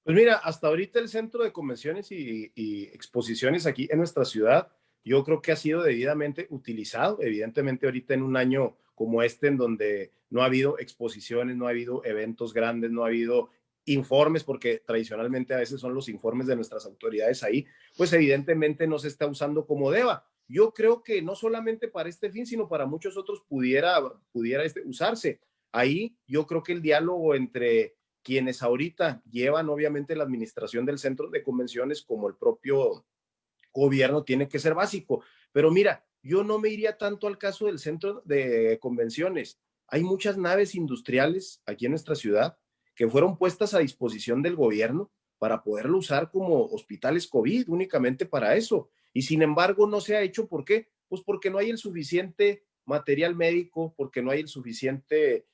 Pues mira, hasta ahorita el centro de convenciones y exposiciones aquí en nuestra ciudad, yo creo que ha sido debidamente utilizado. Evidentemente ahorita en un año como este, en donde no ha habido exposiciones, no ha habido eventos grandes, no ha habido informes, porque tradicionalmente a veces son los informes de nuestras autoridades ahí, pues evidentemente no se está usando como deba. Yo creo que no solamente para este fin, sino para muchos otros pudiera usarse. Ahí yo creo que el diálogo entre quienes ahorita llevan obviamente la administración del centro de convenciones como el propio gobierno tiene que ser básico. Pero mira, yo no me iría tanto al caso del centro de convenciones. Hay muchas naves industriales aquí en nuestra ciudad que fueron puestas a disposición del gobierno para poderlo usar como hospitales COVID, únicamente para eso. Y sin embargo no se ha hecho. ¿Por qué? Pues porque no hay el suficiente material médico, porque no hay el suficiente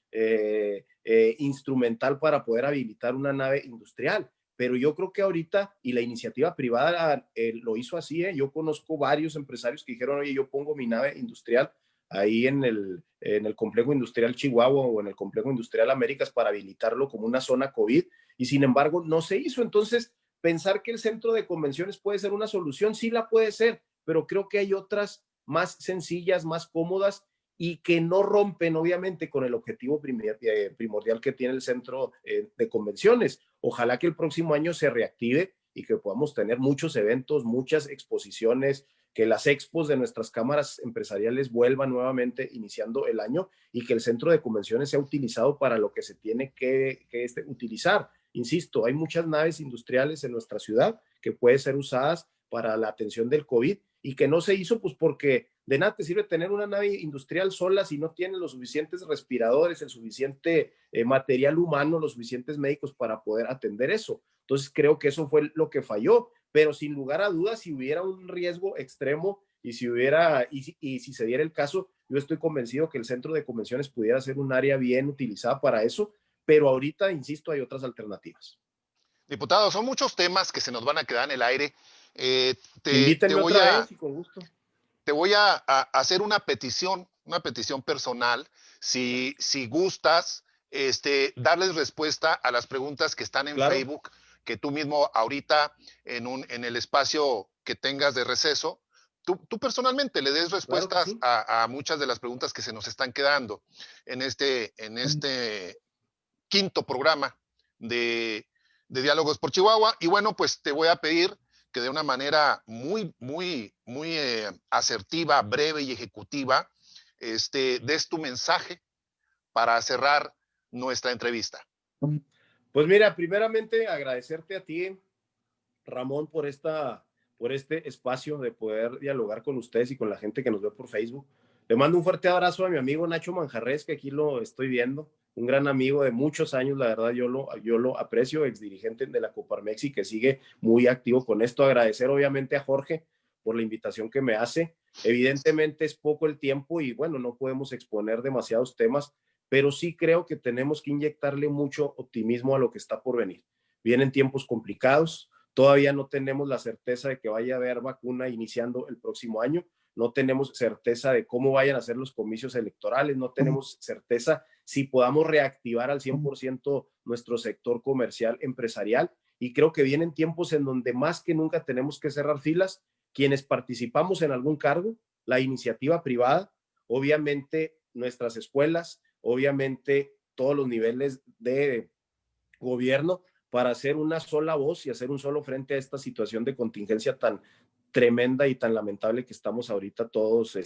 instrumental para poder habilitar una nave industrial. Pero yo creo que ahorita, y la iniciativa privada lo hizo así, yo conozco varios empresarios que dijeron, oye, yo pongo mi nave industrial ahí en el complejo industrial Chihuahua o en el complejo industrial Américas para habilitarlo como una zona COVID, y sin embargo no se hizo. Entonces, pensar que el centro de convenciones puede ser una solución, sí la puede ser, pero creo que hay otras más sencillas, más cómodas y que no rompen obviamente con el objetivo primordial que tiene el centro de convenciones. Ojalá que el próximo año se reactive y que podamos tener muchos eventos, muchas exposiciones, que las expos de nuestras cámaras empresariales vuelvan nuevamente iniciando el año y que el centro de convenciones sea utilizado para lo que se tiene que utilizar. Insisto, hay muchas naves industriales en nuestra ciudad que pueden ser usadas para la atención del COVID y que no se hizo pues porque de nada te sirve tener una nave industrial sola si no tiene los suficientes respiradores, el suficiente material humano, los suficientes médicos para poder atender eso. Entonces creo que eso fue lo que falló, pero sin lugar a dudas, si hubiera un riesgo extremo y si se diera el caso, yo estoy convencido que el centro de convenciones pudiera ser un área bien utilizada para eso, pero ahorita, insisto, hay otras alternativas. Diputado, son muchos temas que se nos van a quedar en el aire. Invítenme otra vez y con gusto. Te voy a hacer una petición personal, si gustas, darles respuesta a las preguntas que están en Claro. Facebook, que tú mismo ahorita en el espacio que tengas de receso, tú personalmente le des respuestas, Claro que sí. a muchas de las preguntas que se nos están quedando en este quinto programa de Diálogos por Chihuahua. Y bueno, pues te voy a pedir que de una manera muy asertiva, breve y ejecutiva, des tu mensaje para cerrar nuestra entrevista. Pues mira, primeramente agradecerte a ti, Ramón, por este espacio de poder dialogar con ustedes y con la gente que nos ve por Facebook. Le mando un fuerte abrazo a mi amigo Nacho Manjarres, que aquí lo estoy viendo, un gran amigo de muchos años, la verdad yo lo aprecio, exdirigente de la Coparmex y que sigue muy activo con esto. Agradecer obviamente a Jorge por la invitación que me hace. Evidentemente es poco el tiempo y bueno, no podemos exponer demasiados temas, pero sí creo que tenemos que inyectarle mucho optimismo a lo que está por venir. vienen tiempos complicados, todavía no tenemos la certeza de que vaya a haber vacuna iniciando el próximo año, no tenemos certeza de cómo vayan a ser los comicios electorales, no tenemos certeza si podamos reactivar al 100% nuestro sector comercial empresarial, y creo que vienen tiempos en donde más que nunca tenemos que cerrar filas, quienes participamos en algún cargo, la iniciativa privada, obviamente nuestras escuelas, obviamente todos los niveles de gobierno, para hacer una sola voz y hacer un solo frente a esta situación de contingencia tan tremenda y tan lamentable que estamos ahorita todos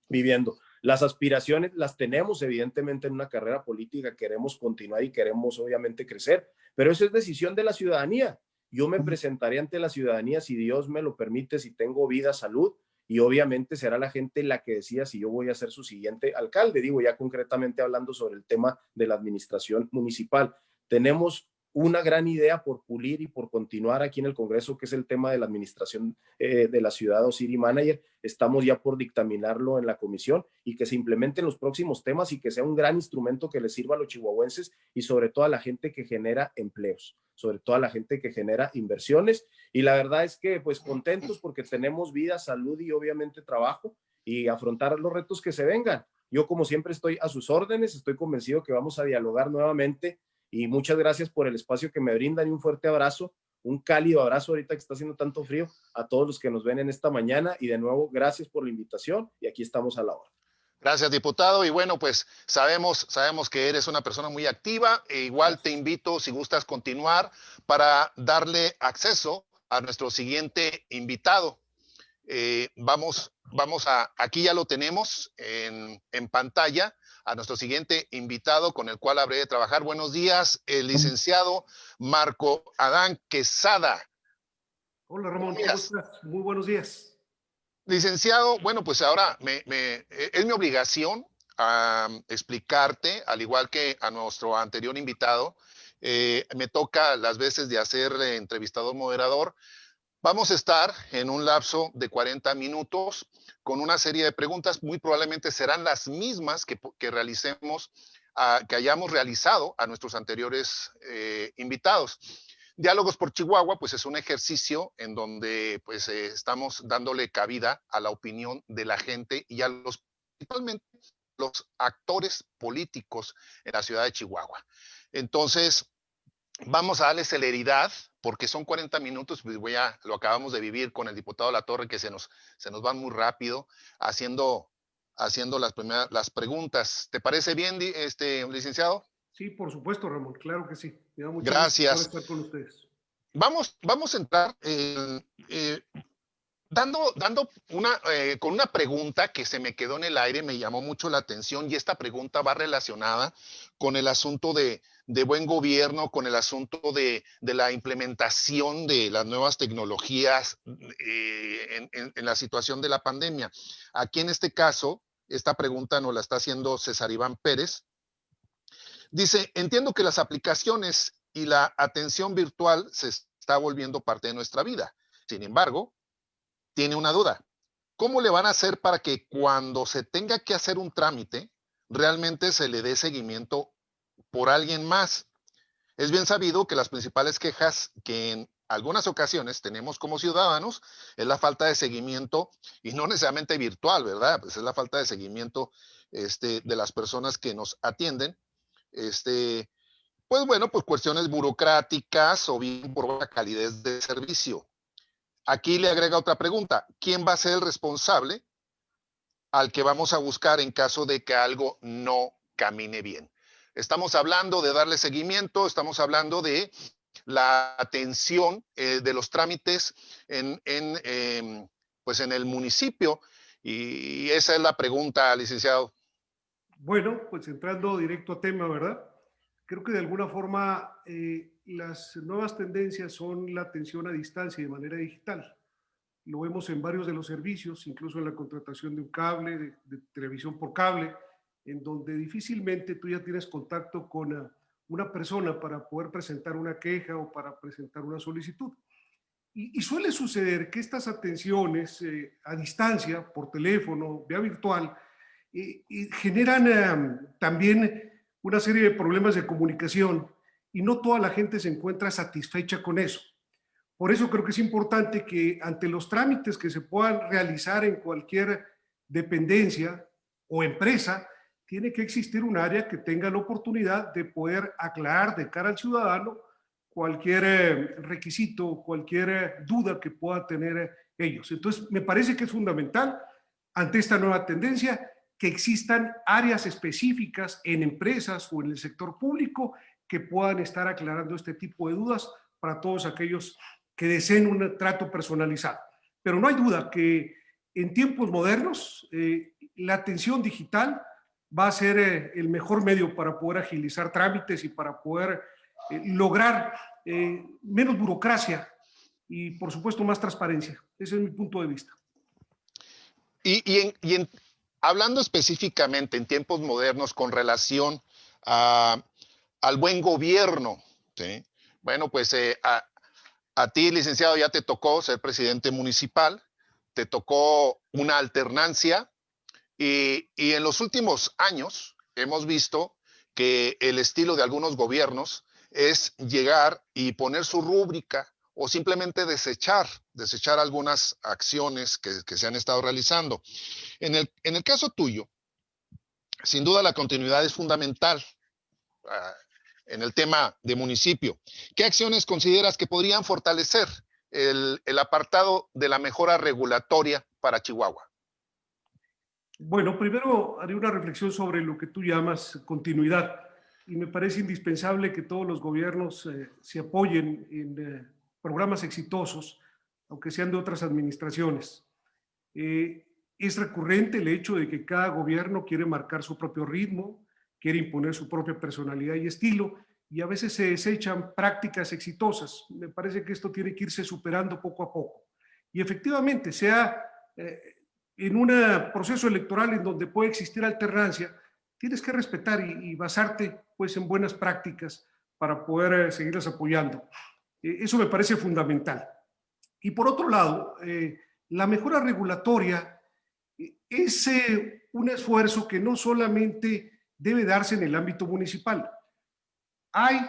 viviendo. Las aspiraciones las tenemos evidentemente en una carrera política, queremos continuar y queremos obviamente crecer, pero eso es decisión de la ciudadanía. Yo me presentaré ante la ciudadanía si Dios me lo permite, si tengo vida, salud, y obviamente será la gente la que decida si yo voy a ser su siguiente alcalde. Digo, ya concretamente hablando sobre el tema de la administración municipal. Tenemos una gran idea por pulir y por continuar aquí en el Congreso, que es el tema de la administración de la ciudad o City Manager. Estamos ya por dictaminarlo en la comisión y que se implementen los próximos temas y que sea un gran instrumento que les sirva a los chihuahuenses y sobre todo a la gente que genera empleos, sobre todo a la gente que genera inversiones. Y la verdad es que pues contentos porque tenemos vida, salud y obviamente trabajo y afrontar los retos que se vengan. Yo como siempre estoy a sus órdenes, estoy convencido que vamos a dialogar nuevamente. Y muchas gracias por el espacio que me brindan y un fuerte abrazo, un cálido abrazo ahorita que está haciendo tanto frío a todos los que nos ven en esta mañana. Y de nuevo, gracias por la invitación y aquí estamos a la hora. Gracias, diputado. Y bueno, pues sabemos que eres una persona muy activa. E igual te invito, si gustas continuar, para darle acceso a nuestro siguiente invitado. Aquí ya lo tenemos en pantalla, a nuestro siguiente invitado con el cual habré de trabajar. Buenos días, el licenciado Marco Adán Quesada. Hola Ramón, ¿cómo estás? Muy buenos días. Licenciado, bueno, pues ahora es mi obligación explicarte, al igual que a nuestro anterior invitado, me toca las veces de hacer entrevistador moderador. Vamos a estar en un lapso de 40 minutos con una serie de preguntas, muy probablemente serán las mismas que realicemos, que hayamos realizado a nuestros anteriores invitados. Diálogos por Chihuahua, pues es un ejercicio en donde pues estamos dándole cabida a la opinión de la gente y a principalmente los actores políticos en la ciudad de Chihuahua. Entonces, vamos a darle celeridad, porque son 40 minutos, pues lo acabamos de vivir con el diputado Latorre, que se nos van muy rápido haciendo las preguntas. ¿Te parece bien, licenciado? Sí, por supuesto, Ramón, claro que sí. Me da mucho Gracias. gusto estar con ustedes. Vamos a entrar con una pregunta que se me quedó en el aire, me llamó mucho la atención, y esta pregunta va relacionada con el asunto de buen gobierno, con el asunto de la implementación de las nuevas tecnologías en la situación de la pandemia. Aquí en este caso, esta pregunta nos la está haciendo César Iván Pérez. Dice, entiendo que las aplicaciones y la atención virtual se está volviendo parte de nuestra vida. Sin embargo, tiene una duda. ¿Cómo le van a hacer para que cuando se tenga que hacer un trámite, realmente se le dé seguimiento por alguien más? Es bien sabido que las principales quejas que en algunas ocasiones tenemos como ciudadanos es la falta de seguimiento, y no necesariamente virtual, ¿verdad? Pues es la falta de seguimiento de las personas que nos atienden. Pues bueno, pues cuestiones burocráticas o bien por la calidez del servicio. Aquí le agrega otra pregunta. ¿Quién va a ser el responsable al que vamos a buscar en caso de que algo no camine bien? Estamos hablando de darle seguimiento, estamos hablando de la atención de los trámites pues en el municipio, y esa es la pregunta, licenciado. Bueno, pues entrando directo a tema, ¿verdad? Creo que de alguna forma las nuevas tendencias son la atención a distancia y de manera digital. Lo vemos en varios de los servicios, incluso en la contratación de un cable, de televisión por cable, en donde difícilmente tú ya tienes contacto con una persona para poder presentar una queja o para presentar una solicitud. Y suele suceder que estas atenciones a distancia, por teléfono, vía virtual, generan también una serie de problemas de comunicación y no toda la gente se encuentra satisfecha con eso. Por eso creo que es importante que ante los trámites que se puedan realizar en cualquier dependencia o empresa, tiene que existir un área que tenga la oportunidad de poder aclarar de cara al ciudadano cualquier requisito, cualquier duda que pueda tener ellos. Entonces, me parece que es fundamental ante esta nueva tendencia que existan áreas específicas en empresas o en el sector público que puedan estar aclarando este tipo de dudas para todos aquellos que deseen un trato personalizado. Pero no hay duda que en tiempos modernos la atención digital va a ser el mejor medio para poder agilizar trámites y para poder lograr menos burocracia y, por supuesto, más transparencia. Ese es mi punto de vista. Hablando específicamente en tiempos modernos con relación al buen gobierno, ¿sí? Bueno, pues a ti, licenciado, ya te tocó ser presidente municipal, te tocó una alternancia y en los últimos años hemos visto que el estilo de algunos gobiernos es llegar y poner su rúbrica o simplemente desechar algunas acciones que se han estado realizando. En el caso tuyo, sin duda la continuidad es fundamental en el tema de municipio. ¿Qué acciones consideras que podrían fortalecer el apartado de la mejora regulatoria para Chihuahua? Bueno, primero haré una reflexión sobre lo que tú llamas continuidad. Y me parece indispensable que todos los gobiernos se apoyen en programas exitosos, aunque sean de otras administraciones. Es recurrente el hecho de que cada gobierno quiere marcar su propio ritmo, quiere imponer su propia personalidad y estilo, y a veces se desechan prácticas exitosas. Me parece que esto tiene que irse superando poco a poco. Y efectivamente, sea en un proceso electoral en donde puede existir alternancia, tienes que respetar y basarte pues, en buenas prácticas para poder seguirlas apoyando. Eso me parece fundamental. Y por otro lado, la mejora regulatoria es un esfuerzo que no solamente debe darse en el ámbito municipal.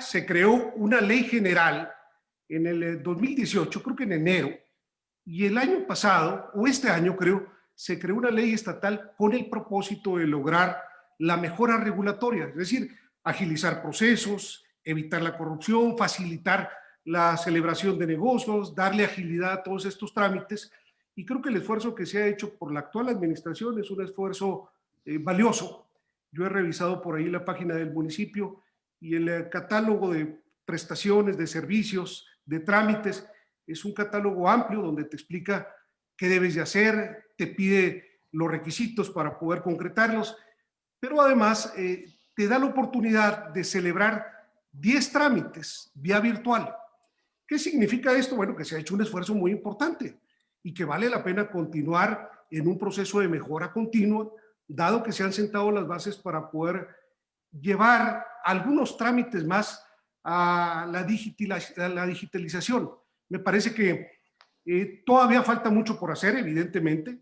Se creó una ley general en el 2018, creo que en enero, y el año pasado, o este año creo, se creó una ley estatal con el propósito de lograr la mejora regulatoria, es decir, agilizar procesos, evitar la corrupción, facilitar la celebración de negocios, darle agilidad a todos estos trámites. Y creo que el esfuerzo que se ha hecho por la actual administración es un esfuerzo valioso. Yo he revisado por ahí la página del municipio y el catálogo de prestaciones, de servicios, de trámites, es un catálogo amplio donde te explica qué debes de hacer, te pide los requisitos para poder concretarlos, pero además te da la oportunidad de celebrar 10 trámites vía virtual. ¿Qué significa esto? Bueno, que se ha hecho un esfuerzo muy importante y que vale la pena continuar en un proceso de mejora continua, dado que se han sentado las bases para poder llevar algunos trámites más a la digitalización. Me parece que todavía falta mucho por hacer, evidentemente,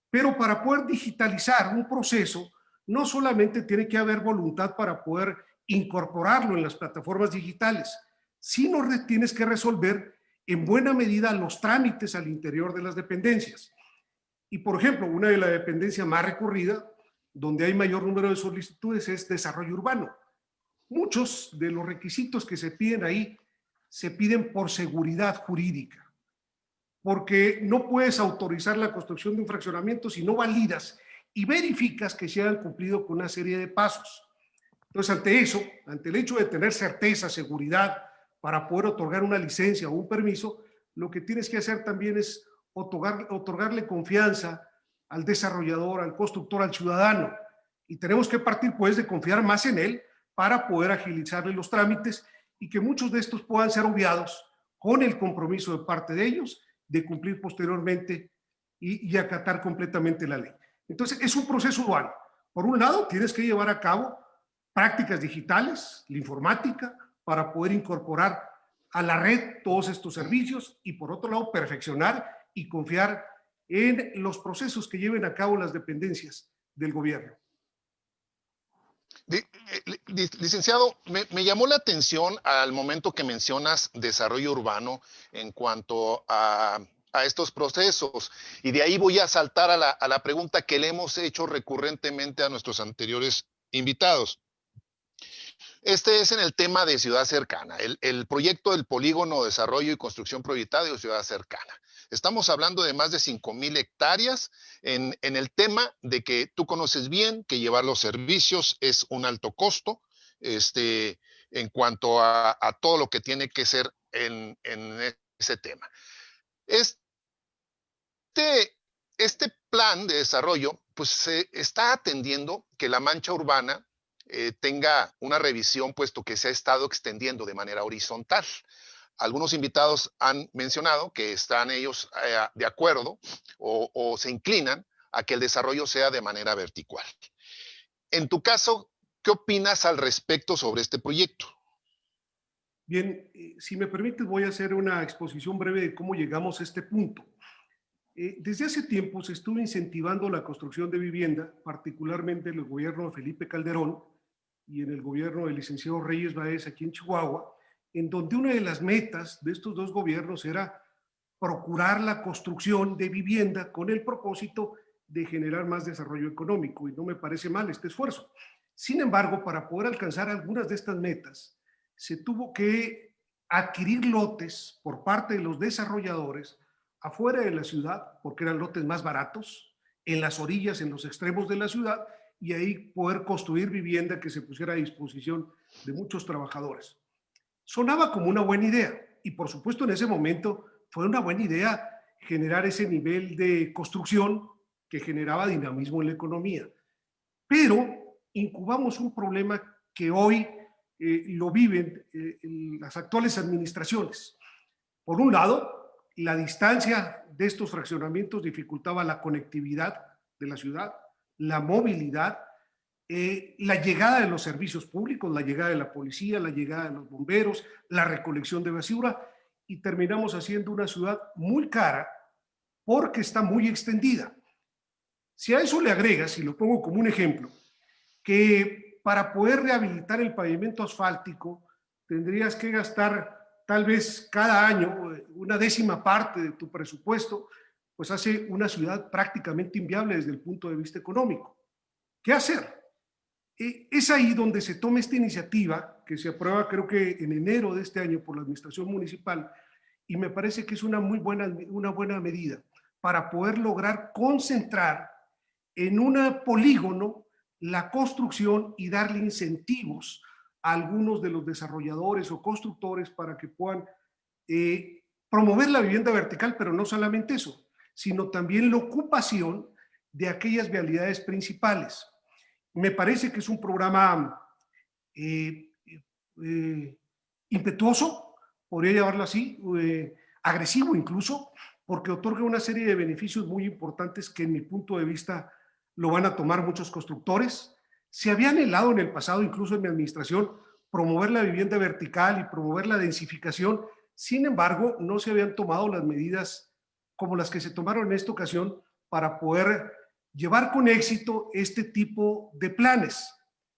pero para poder digitalizar un proceso, no solamente tiene que haber voluntad para poder incorporarlo en las plataformas digitales, sino tienes que resolver en buena medida los trámites al interior de las dependencias. Y, por ejemplo, una de las dependencias más recurridas, donde hay mayor número de solicitudes, es desarrollo urbano. Muchos de los requisitos que se piden ahí se piden por seguridad jurídica, porque no puedes autorizar la construcción de un fraccionamiento si no validas y verificas que se hayan cumplido con una serie de pasos. Entonces, ante eso, ante el hecho de tener certeza, seguridad, para poder otorgar una licencia o un permiso, lo que tienes que hacer también es otorgarle confianza al desarrollador, al constructor, al ciudadano. Y tenemos que partir, pues, de confiar más en él para poder agilizarle los trámites y que muchos de estos puedan ser obviados con el compromiso de parte de ellos de cumplir posteriormente y acatar completamente la ley. Entonces, es un proceso dual. Por un lado, tienes que llevar a cabo prácticas digitales, la informática, para poder incorporar a la red todos estos servicios y, por otro lado, perfeccionar y confiar en los procesos que lleven a cabo las dependencias del gobierno. Licenciado, me llamó la atención al momento que mencionas desarrollo urbano en cuanto a estos procesos. Y de ahí voy a saltar a la pregunta que le hemos hecho recurrentemente a nuestros anteriores invitados. Este es en el tema de ciudad cercana, el proyecto del polígono desarrollo y construcción prioritaria de ciudad cercana. Estamos hablando de más de 5,000 hectáreas en el tema de que tú conoces bien que llevar los servicios es un alto costo en cuanto a todo lo que tiene que ser en ese tema. Este plan de desarrollo pues se está atendiendo que la mancha urbana tenga una revisión, puesto que se ha estado extendiendo de manera horizontal. Algunos invitados han mencionado que están ellos de acuerdo o se inclinan a que el desarrollo sea de manera vertical. En tu caso, ¿qué opinas al respecto sobre este proyecto? Bien, si me permites, voy a hacer una exposición breve de cómo llegamos a este punto. Desde hace tiempo se estuvo incentivando la construcción de vivienda, particularmente en el gobierno de Felipe Calderón y en el gobierno del licenciado Reyes Báez aquí en Chihuahua, en donde una de las metas de estos dos gobiernos era procurar la construcción de vivienda con el propósito de generar más desarrollo económico, y no me parece mal este esfuerzo. Sin embargo, para poder alcanzar algunas de estas metas, se tuvo que adquirir lotes por parte de los desarrolladores afuera de la ciudad, porque eran lotes más baratos, en las orillas, en los extremos de la ciudad, y ahí poder construir vivienda que se pusiera a disposición de muchos trabajadores. Sonaba como una buena idea, y por supuesto en ese momento fue una buena idea generar ese nivel de construcción que generaba dinamismo en la economía. Pero incubamos un problema que hoy lo viven las actuales administraciones. Por un lado, la distancia de estos fraccionamientos dificultaba la conectividad de la ciudad, la movilidad, la llegada de los servicios públicos, la llegada de la policía, la llegada de los bomberos, la recolección de basura, y terminamos haciendo una ciudad muy cara porque está muy extendida. Si a eso le agregas, y lo pongo como un ejemplo, que para poder rehabilitar el pavimento asfáltico tendrías que gastar tal vez cada año una 10ª parte de tu presupuesto, pues hace una ciudad prácticamente inviable desde el punto de vista económico. ¿Qué hacer? Es ahí donde se toma esta iniciativa, que se aprueba creo que en enero de este año por la administración municipal, y me parece que es una buena medida para poder lograr concentrar en un polígono la construcción y darle incentivos a algunos de los desarrolladores o constructores para que puedan promover la vivienda vertical, pero no solamente eso, sino también la ocupación de aquellas vialidades principales. Me parece que es un programa impetuoso, podría llamarlo así, agresivo incluso, porque otorga una serie de beneficios muy importantes que en mi punto de vista lo van a tomar muchos constructores. Se había anhelado en el pasado, incluso en mi administración, promover la vivienda vertical y promover la densificación. Sin embargo, no se habían tomado las medidas como las que se tomaron en esta ocasión para poder llevar con éxito este tipo de planes.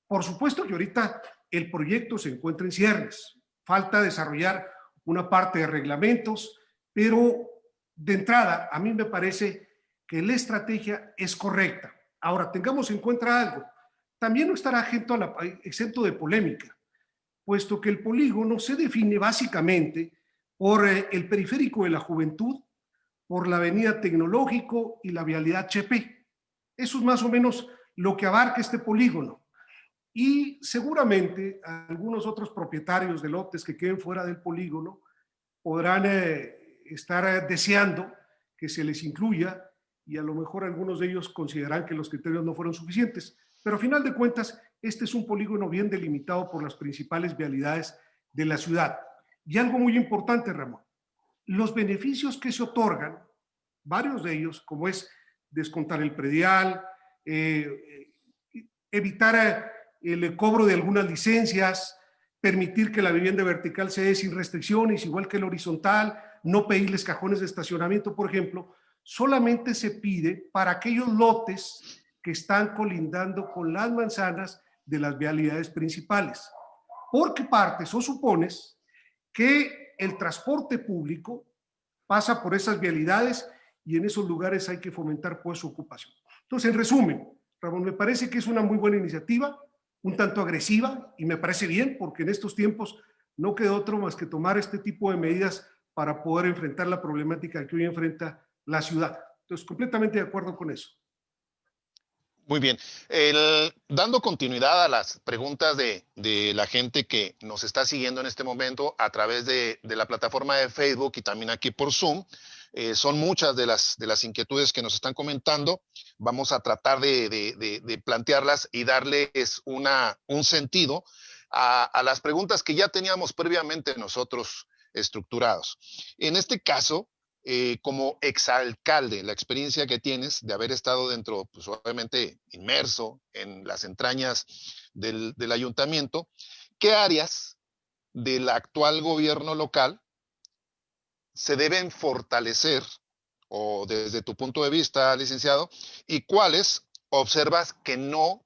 Por supuesto que ahorita el proyecto se encuentra en cierres. Falta desarrollar una parte de reglamentos, pero de entrada a mí me parece que la estrategia es correcta. Ahora, tengamos en cuenta algo. También no estará exento de polémica, puesto que el polígono se define básicamente por el periférico de la Juventud, por la avenida Tecnológico y la vialidad Chepe. Eso es más o menos lo que abarca este polígono. Y seguramente algunos otros propietarios de lotes que queden fuera del polígono podrán estar deseando que se les incluya, y a lo mejor algunos de ellos consideran que los criterios no fueron suficientes. Pero a final de cuentas, este es un polígono bien delimitado por las principales vialidades de la ciudad. Y algo muy importante, Ramón, los beneficios que se otorgan, varios de ellos, como es descontar el predial, evitar el cobro de algunas licencias, permitir que la vivienda vertical se dé sin restricciones, igual que la horizontal, no pedirles cajones de estacionamiento, por ejemplo, solamente se pide para aquellos lotes que están colindando con las manzanas de las vialidades principales. Porque partes o supones que el transporte público pasa por esas vialidades y en esos lugares hay que fomentar pues su ocupación. Entonces, en resumen, Ramón, me parece que es una muy buena iniciativa, un tanto agresiva, y me parece bien porque en estos tiempos no queda otro más que tomar este tipo de medidas para poder enfrentar la problemática que hoy enfrenta la ciudad. Entonces, completamente de acuerdo con eso. Muy bien. Dando continuidad a las preguntas de la gente que nos está siguiendo en este momento a través de la plataforma de Facebook y también aquí por Zoom, son muchas de las inquietudes que nos están comentando. Vamos a tratar de plantearlas y darles un sentido a las preguntas que ya teníamos previamente nosotros estructurados. En este caso, como exalcalde, la experiencia que tienes de haber estado dentro, pues obviamente inmerso en las entrañas del ayuntamiento, ¿qué áreas del actual gobierno local se deben fortalecer, o desde tu punto de vista, licenciado, y cuáles observas que no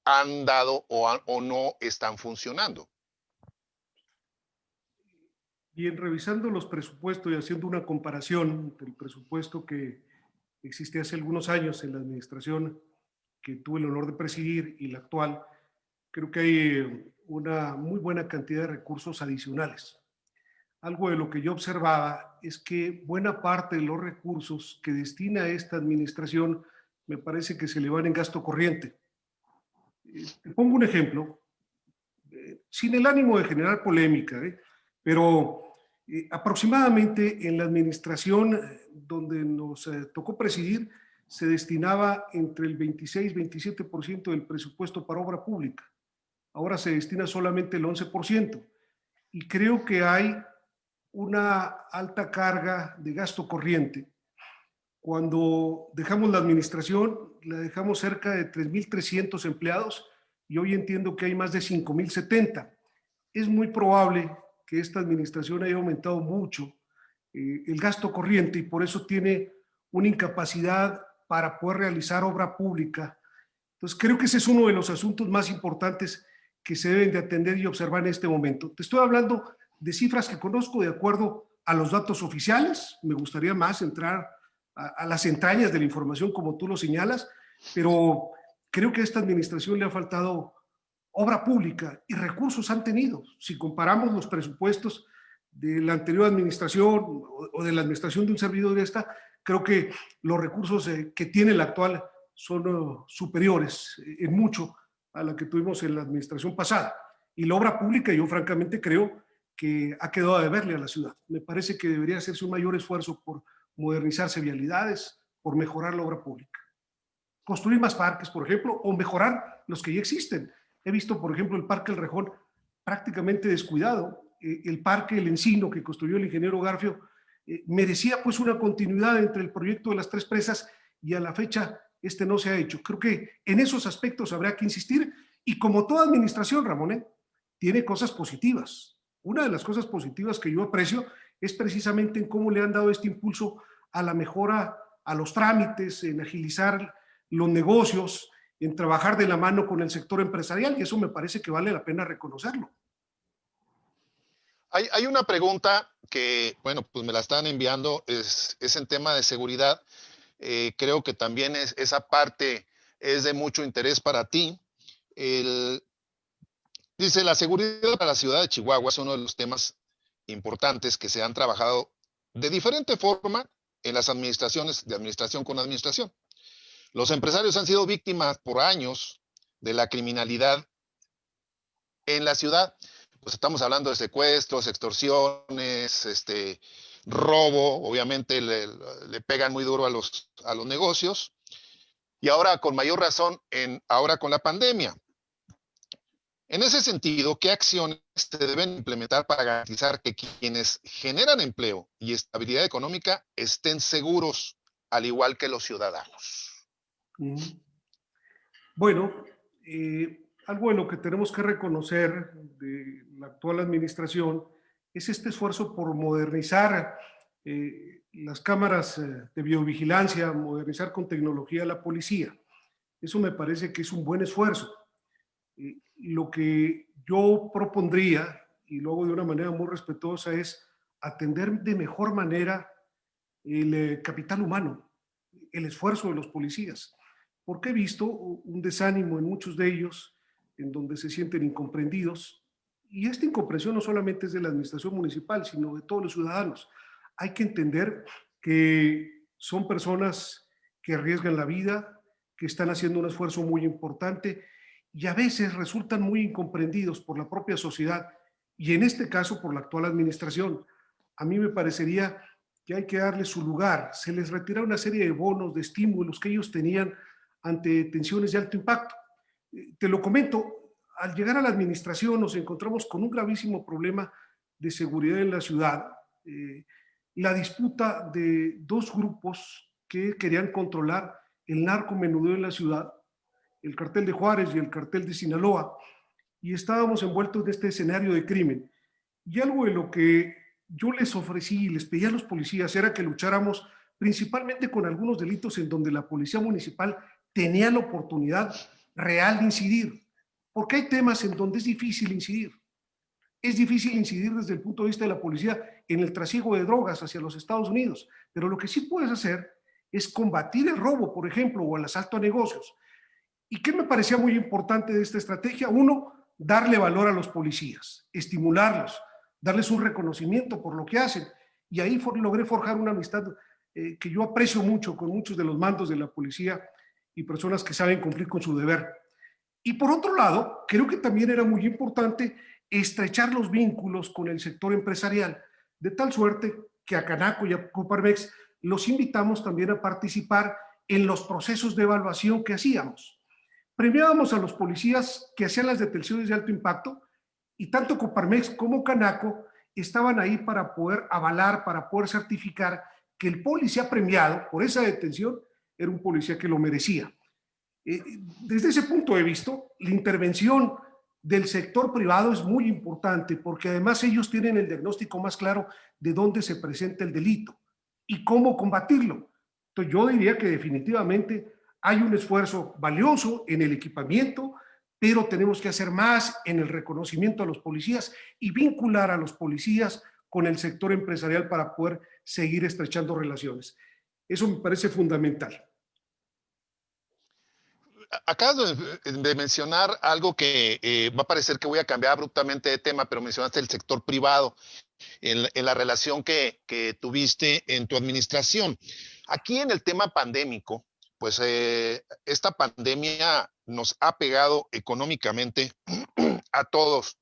han dado o no están funcionando? Bien, revisando los presupuestos y haciendo una comparación entre el presupuesto que existía hace algunos años en la administración que tuve el honor de presidir y la actual, creo que hay una muy buena cantidad de recursos adicionales. Algo de lo que yo observaba es que buena parte de los recursos que destina esta administración me parece que se le van en gasto corriente. Te pongo un ejemplo, sin el ánimo de generar polémica, pero aproximadamente en la administración donde nos tocó presidir se destinaba entre el 26-27% del presupuesto para obra pública. Ahora se destina solamente el 11%. Y creo que hay una alta carga de gasto corriente. Cuando dejamos la administración, la dejamos cerca de 3.300 empleados y hoy entiendo que hay más de 5.070. Es muy probable que esta administración haya aumentado mucho el gasto corriente y por eso tiene una incapacidad para poder realizar obra pública. Entonces, creo que ese es uno de los asuntos más importantes que se deben de atender y observar en este momento. Te estoy hablando de cifras que conozco de acuerdo a los datos oficiales. Me gustaría más entrar a las entrañas de la información como tú lo señalas, pero creo que a esta administración le ha faltado obra pública y recursos han tenido. Si comparamos los presupuestos de la anterior administración o de la administración de un servidor de esta, creo que los recursos que tiene la actual son superiores en mucho a la que tuvimos en la administración pasada. Y la obra pública, yo francamente creo que ha quedado a deberle a la ciudad. Me parece que debería hacerse un mayor esfuerzo por modernizarse vialidades, por mejorar la obra pública. Construir más parques, por ejemplo, o mejorar los que ya existen. He visto, por ejemplo, el Parque El Rejón prácticamente descuidado. El Parque El Encino, que construyó el ingeniero Garfio, merecía pues una continuidad entre el proyecto de las tres presas y a la fecha este no se ha hecho. Creo que en esos aspectos habrá que insistir y como toda administración, Ramón, tiene cosas positivas. Una de las cosas positivas que yo aprecio es precisamente en cómo le han dado este impulso a la mejora, a los trámites, en agilizar los negocios, en trabajar de la mano con el sector empresarial y eso me parece que vale la pena reconocerlo. Hay una pregunta que, bueno, pues me la están enviando, es en tema de seguridad. Creo que también esa parte es de mucho interés para ti. Dice, la seguridad para la ciudad de Chihuahua es uno de los temas importantes que se han trabajado de diferente forma en las administraciones, de administración con administración. Los empresarios han sido víctimas por años de la criminalidad en la ciudad. Pues estamos hablando de secuestros, extorsiones, robo, obviamente le pegan muy duro a los negocios. Y ahora con mayor razón, ahora con la pandemia. En ese sentido, ¿qué acciones se deben implementar para garantizar que quienes generan empleo y estabilidad económica estén seguros, al igual que los ciudadanos? Bueno, algo de lo que tenemos que reconocer de la actual administración es este esfuerzo por modernizar las cámaras de biovigilancia, modernizar con tecnología la policía. Eso me parece que es un buen esfuerzo. Lo que yo propondría, y lo hago de una manera muy respetuosa, es atender de mejor manera el capital humano, el esfuerzo de los policías, porque he visto un desánimo en muchos de ellos, en donde se sienten incomprendidos, y esta incomprensión no solamente es de la administración municipal, sino de todos los ciudadanos. Hay que entender que son personas que arriesgan la vida, que están haciendo un esfuerzo muy importante y a veces resultan muy incomprendidos por la propia sociedad y en este caso por la actual administración. A mí me parecería que hay que darles su lugar. Se les retira una serie de bonos, de estímulos que ellos tenían ante tensiones de alto impacto. Te lo comento, al llegar a la administración nos encontramos con un gravísimo problema de seguridad en la ciudad. La disputa de dos grupos que querían controlar el narcomenudeo en la ciudad, el cartel de Juárez y el cartel de Sinaloa, y estábamos envueltos en este escenario de crimen. Y algo de lo que yo les ofrecí y les pedí a los policías era que lucháramos principalmente con algunos delitos en donde la policía municipal tenía la oportunidad real de incidir, porque hay temas en donde es difícil incidir. Es difícil incidir desde el punto de vista de la policía en el trasiego de drogas hacia los Estados Unidos, pero lo que sí puedes hacer es combatir el robo, por ejemplo, o el asalto a negocios. ¿Y qué me parecía muy importante de esta estrategia? Uno, darle valor a los policías, estimularlos, darles un reconocimiento por lo que hacen. Y ahí logré forjar una amistad que yo aprecio mucho con muchos de los mandos de la policía y personas que saben cumplir con su deber. Y por otro lado, creo que también era muy importante estrechar los vínculos con el sector empresarial, de tal suerte que a Canaco y a Coparmex los invitamos también a participar en los procesos de evaluación que hacíamos. Premiábamos a los policías que hacían las detenciones de alto impacto y tanto Coparmex como Canaco estaban ahí para poder avalar, para poder certificar que el policía premiado por esa detención era un policía que lo merecía. Desde ese punto de vista, la intervención del sector privado es muy importante porque además ellos tienen el diagnóstico más claro de dónde se presenta el delito y cómo combatirlo. Entonces yo diría que definitivamente hay un esfuerzo valioso en el equipamiento, pero tenemos que hacer más en el reconocimiento a los policías y vincular a los policías con el sector empresarial para poder seguir estrechando relaciones. Eso me parece fundamental. Acabas de mencionar algo que va a parecer que voy a cambiar abruptamente de tema, pero mencionaste el sector privado en la relación que tuviste en tu administración. Aquí en el tema pandémico, pues esta pandemia nos ha pegado económicamente a todos,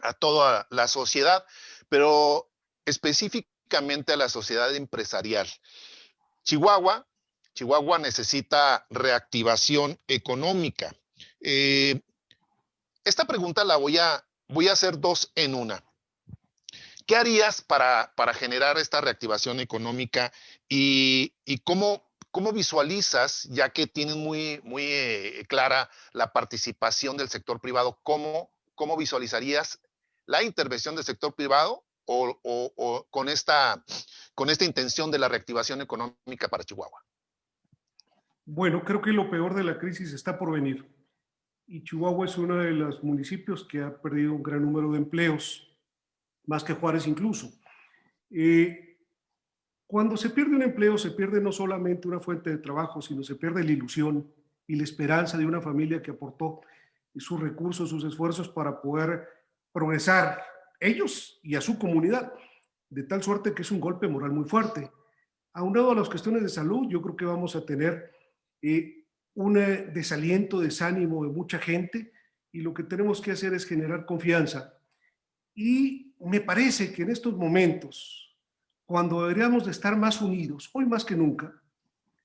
a toda la sociedad, pero específicamente a la sociedad empresarial. Chihuahua necesita reactivación económica. Esta pregunta la voy a hacer dos en una. ¿Qué harías para generar esta reactivación económica y cómo visualizas, ya que tienes muy clara la participación del sector privado, cómo visualizarías la intervención del sector privado o con esta intención de la reactivación económica para Chihuahua? Bueno, creo que lo peor de la crisis está por venir. Y Chihuahua es uno de los municipios que ha perdido un gran número de empleos, más que Juárez incluso. Cuando se pierde un empleo, se pierde no solamente una fuente de trabajo, sino se pierde la ilusión y la esperanza de una familia que aportó sus recursos, sus esfuerzos para poder progresar ellos y a su comunidad, de tal suerte que es un golpe moral muy fuerte. Aunado a las cuestiones de salud, yo creo que vamos a tener un desaliento, desánimo de mucha gente y lo que tenemos que hacer es generar confianza. Y me parece que en estos momentos, cuando deberíamos de estar más unidos, hoy más que nunca,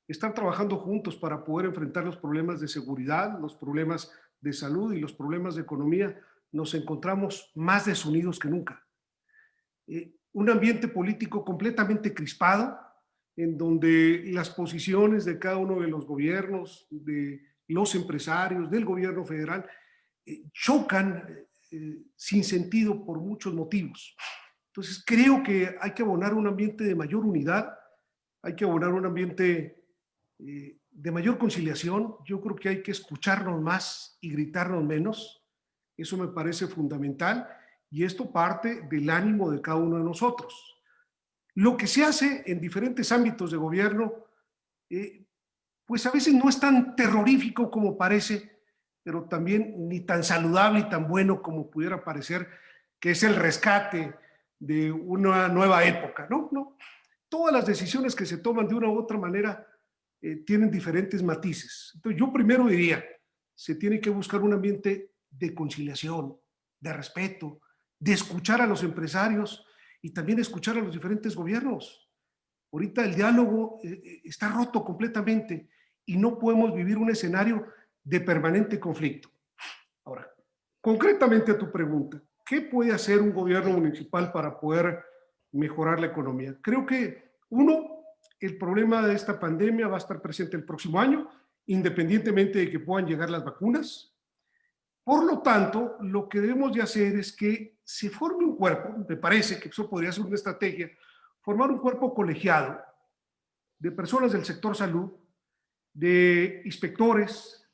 estar trabajando juntos para poder enfrentar los problemas de seguridad, los problemas de salud y los problemas de economía, nos encontramos más desunidos que nunca. Un ambiente político completamente crispado, en donde las posiciones de cada uno de los gobiernos, de los empresarios, del gobierno federal, chocan sin sentido por muchos motivos. Entonces creo que hay que abonar un ambiente de mayor unidad, hay que abonar un ambiente de mayor conciliación. Yo creo que hay que escucharnos más y gritarnos menos. Eso me parece fundamental y esto parte del ánimo de cada uno de nosotros. Lo que se hace en diferentes ámbitos de gobierno, pues a veces no es tan terrorífico como parece, pero también ni tan saludable y tan bueno como pudiera parecer, que es el rescate de una nueva época, ¿no? No. Todas las decisiones que se toman de una u otra manera tienen diferentes matices. Entonces yo primero diría, se tiene que buscar un ambiente de conciliación, de respeto, de escuchar a los empresarios y también escuchar a los diferentes gobiernos. Ahorita el diálogo está roto completamente y no podemos vivir un escenario de permanente conflicto. Ahora, concretamente a tu pregunta, ¿qué puede hacer un gobierno municipal para poder mejorar la economía? Creo que, uno, el problema de esta pandemia va a estar presente el próximo año, independientemente de que puedan llegar las vacunas. Por lo tanto, lo que debemos de hacer es que se forme un cuerpo, me parece que eso podría ser una estrategia, formar un cuerpo colegiado de personas del sector salud, de inspectores,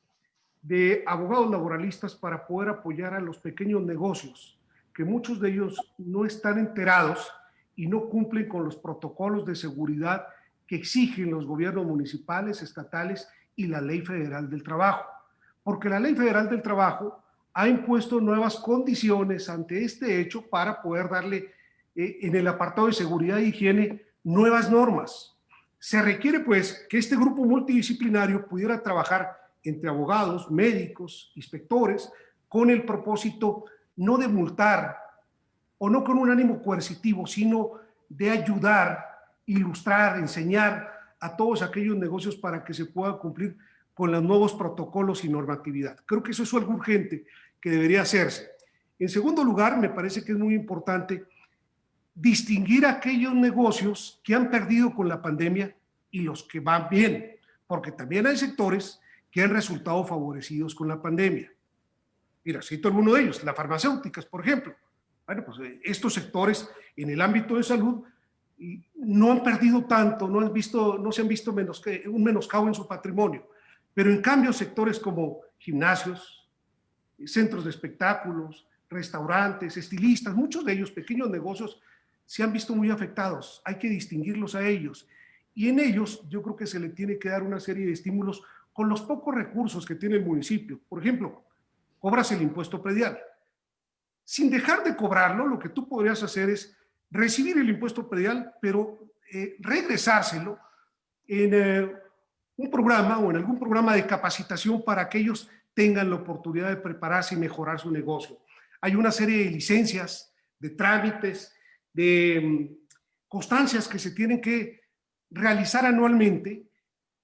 de abogados laboralistas para poder apoyar a los pequeños negocios, que muchos de ellos no están enterados y no cumplen con los protocolos de seguridad que exigen los gobiernos municipales, estatales y la Ley Federal del Trabajo. Porque la Ley Federal del Trabajo ha impuesto nuevas condiciones ante este hecho para poder darle en el apartado de seguridad e higiene nuevas normas. Se requiere pues que este grupo multidisciplinario pudiera trabajar entre abogados, médicos, inspectores, con el propósito no de multar o no con un ánimo coercitivo, sino de ayudar, ilustrar, enseñar a todos aquellos negocios para que se pueda cumplir con los nuevos protocolos y normatividad. Creo que eso es algo urgente que debería hacerse. En segundo lugar, me parece que es muy importante distinguir aquellos negocios que han perdido con la pandemia y los que van bien, porque también hay sectores que han resultado favorecidos con la pandemia. Mira, cito alguno de ellos, las farmacéuticas, por ejemplo. Bueno, pues estos sectores en el ámbito de salud no han perdido tanto, no se han visto un menoscabo en su patrimonio. Pero en cambio, sectores como gimnasios, centros de espectáculos, restaurantes, estilistas, muchos de ellos, pequeños negocios, se han visto muy afectados. Hay que distinguirlos a ellos. Y en ellos yo creo que se le tiene que dar una serie de estímulos con los pocos recursos que tiene el municipio. Por ejemplo, cobras el impuesto predial. Sin dejar de cobrarlo, lo que tú podrías hacer es recibir el impuesto predial, pero regresárselo en un programa o en algún programa de capacitación para que ellos tengan la oportunidad de prepararse y mejorar su negocio. Hay una serie de licencias, de trámites, de constancias que se tienen que realizar anualmente.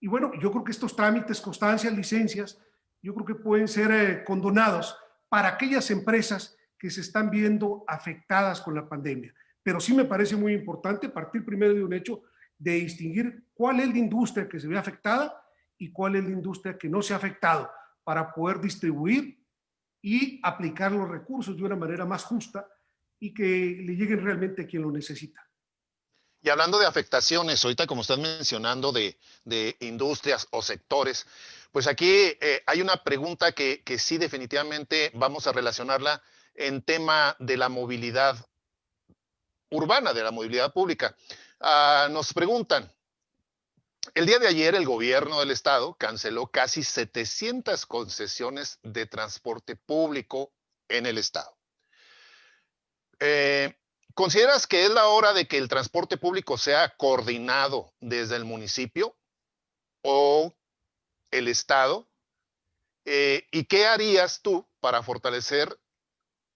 Y bueno, yo creo que estos trámites, constancias, licencias, yo creo que pueden ser condonados para aquellas empresas que se están viendo afectadas con la pandemia. Pero sí me parece muy importante partir primero de un hecho de distinguir cuál es la industria que se ve afectada y cuál es la industria que no se ha afectado para poder distribuir y aplicar los recursos de una manera más justa y que le lleguen realmente a quien lo necesita. Y hablando de afectaciones, ahorita como estás mencionando de industrias o sectores, pues aquí hay una pregunta que sí definitivamente vamos a relacionarla en tema de la movilidad urbana, de la movilidad pública. Nos preguntan, el día de ayer el gobierno del estado canceló casi 700 concesiones de transporte público en el estado. ¿Consideras que es la hora de que el transporte público sea coordinado desde el municipio o el estado? ¿Y qué harías tú para fortalecer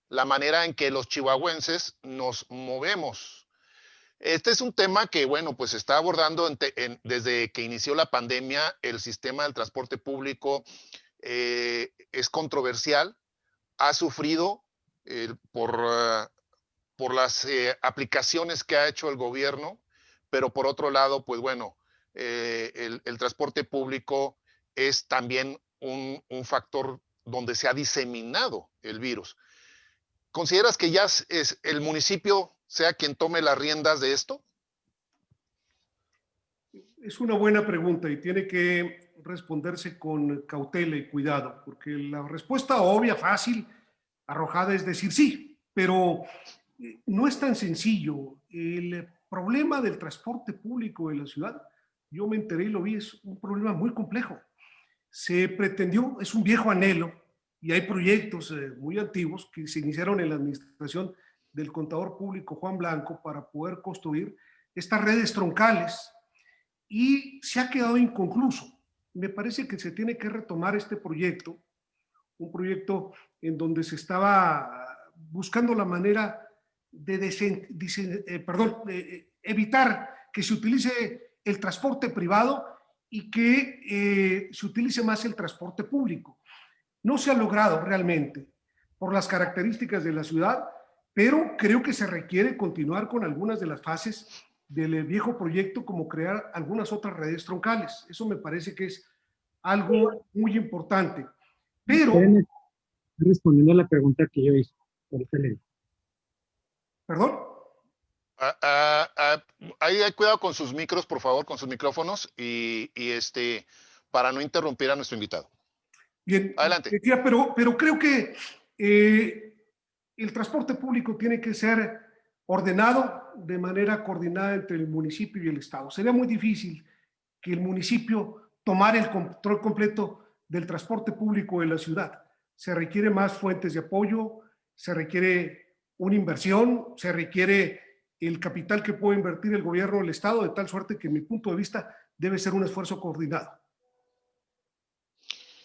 la manera en que los chihuahuenses nos movemos? Este es un tema que, bueno, pues se está abordando desde que inició la pandemia. El sistema del transporte público es controversial, ha sufrido por las aplicaciones que ha hecho el gobierno, pero por otro lado, pues bueno, el transporte público es también un factor donde se ha diseminado el virus. ¿Consideras que ya es el municipio sea quien tome las riendas de esto? Es una buena pregunta y tiene que responderse con cautela y cuidado, porque la respuesta obvia, fácil, arrojada es decir sí, pero no es tan sencillo. El problema del transporte público en la ciudad, yo me enteré y lo vi, es un problema muy complejo. Se pretendió, es un viejo anhelo, y hay proyectos muy antiguos que se iniciaron en la administración del contador público Juan Blanco para poder construir estas redes troncales y se ha quedado inconcluso. Me parece que se tiene que retomar este proyecto, un proyecto en donde se estaba buscando la manera de evitar que se utilice el transporte privado y que se utilice más el transporte público. No se ha logrado realmente por las características de la ciudad, pero creo que se requiere continuar con algunas de las fases del viejo proyecto, como crear algunas otras redes troncales. Eso me parece que es algo muy importante. Pero... respondiendo a la pregunta que yo hice. ¿Perdón? Ahí hay cuidado con sus micros, por favor, con sus micrófonos y para no interrumpir a nuestro invitado. Bien, adelante. Decía, pero creo que el transporte público tiene que ser ordenado de manera coordinada entre el municipio y el Estado. Sería muy difícil que el municipio tomara el control completo del transporte público en la ciudad. Se requiere más fuentes de apoyo, se requiere una inversión, se requiere el capital que puede invertir el gobierno del Estado, de tal suerte que, en mi punto de vista, debe ser un esfuerzo coordinado.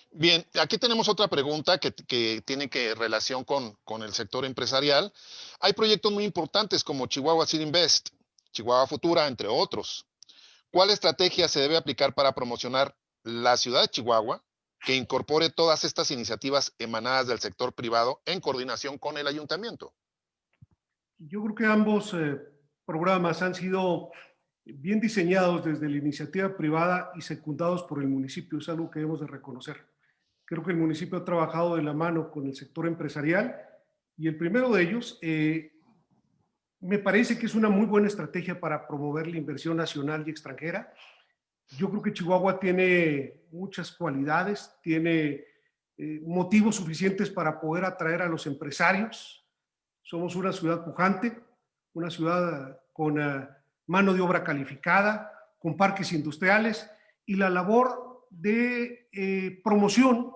Bien, aquí tenemos otra pregunta que tiene relación con el sector empresarial. Hay proyectos muy importantes como Chihuahua City Invest, Chihuahua Futura, entre otros. ¿Cuál estrategia se debe aplicar para promocionar la ciudad de Chihuahua que incorpore todas estas iniciativas emanadas del sector privado en coordinación con el ayuntamiento? Yo creo que ambos programas han sido bien diseñados desde la iniciativa privada y secundados por el municipio. Es algo que debemos de reconocer. Creo que el municipio ha trabajado de la mano con el sector empresarial y el primero de ellos me parece que es una muy buena estrategia para promover la inversión nacional y extranjera. Yo creo que Chihuahua tiene muchas cualidades, tiene motivos suficientes para poder atraer a los empresarios. Somos una ciudad pujante, una ciudad con mano de obra calificada, con parques industriales, y la labor de promoción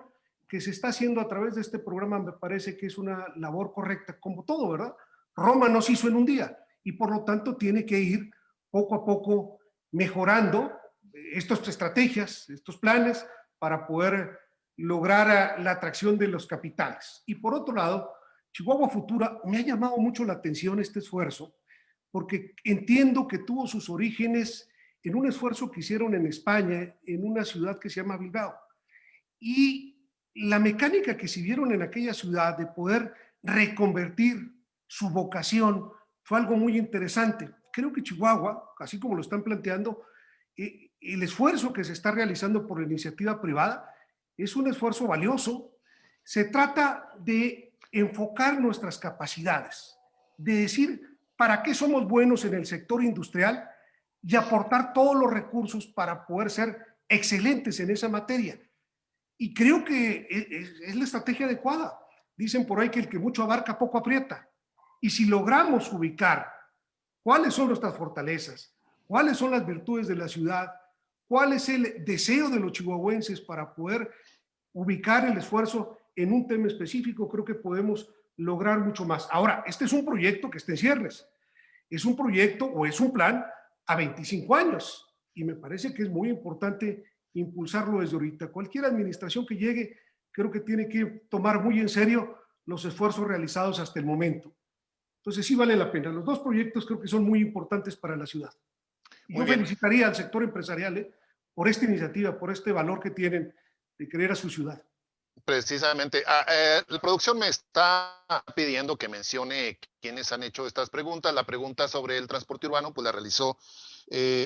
que se está haciendo a través de este programa me parece que es una labor correcta, como todo, ¿verdad? Roma no se hizo en un día y por lo tanto tiene que ir poco a poco mejorando estas estrategias, estos planes para poder lograr la atracción de los capitales. Y por otro lado, Chihuahua Futura, me ha llamado mucho la atención este esfuerzo, porque entiendo que tuvo sus orígenes en un esfuerzo que hicieron en España, en una ciudad que se llama Bilbao. Y la mecánica que siguieron en aquella ciudad de poder reconvertir su vocación fue algo muy interesante. Creo que Chihuahua, así como lo están planteando, el esfuerzo que se está realizando por la iniciativa privada es un esfuerzo valioso. Se trata de enfocar nuestras capacidades, de decir para qué somos buenos en el sector industrial y aportar todos los recursos para poder ser excelentes en esa materia. Y creo que es la estrategia adecuada. Dicen por ahí que el que mucho abarca, poco aprieta. Y si logramos ubicar cuáles son nuestras fortalezas, cuáles son las virtudes de la ciudad, cuál es el deseo de los chihuahuenses para poder ubicar el esfuerzo en un tema específico, creo que podemos lograr mucho más. Ahora, este es un proyecto que está en ciernes. Es un proyecto o es un plan a 25 años. Y me parece que es muy importante impulsarlo desde ahorita. Cualquier administración que llegue, creo que tiene que tomar muy en serio los esfuerzos realizados hasta el momento. Entonces sí vale la pena. Los dos proyectos creo que son muy importantes para la ciudad. Y yo felicitaría al sector empresarial por esta iniciativa, por este valor que tienen de querer a su ciudad. Precisamente. La producción me está pidiendo que mencione quiénes han hecho estas preguntas. La pregunta sobre el transporte urbano pues la realizó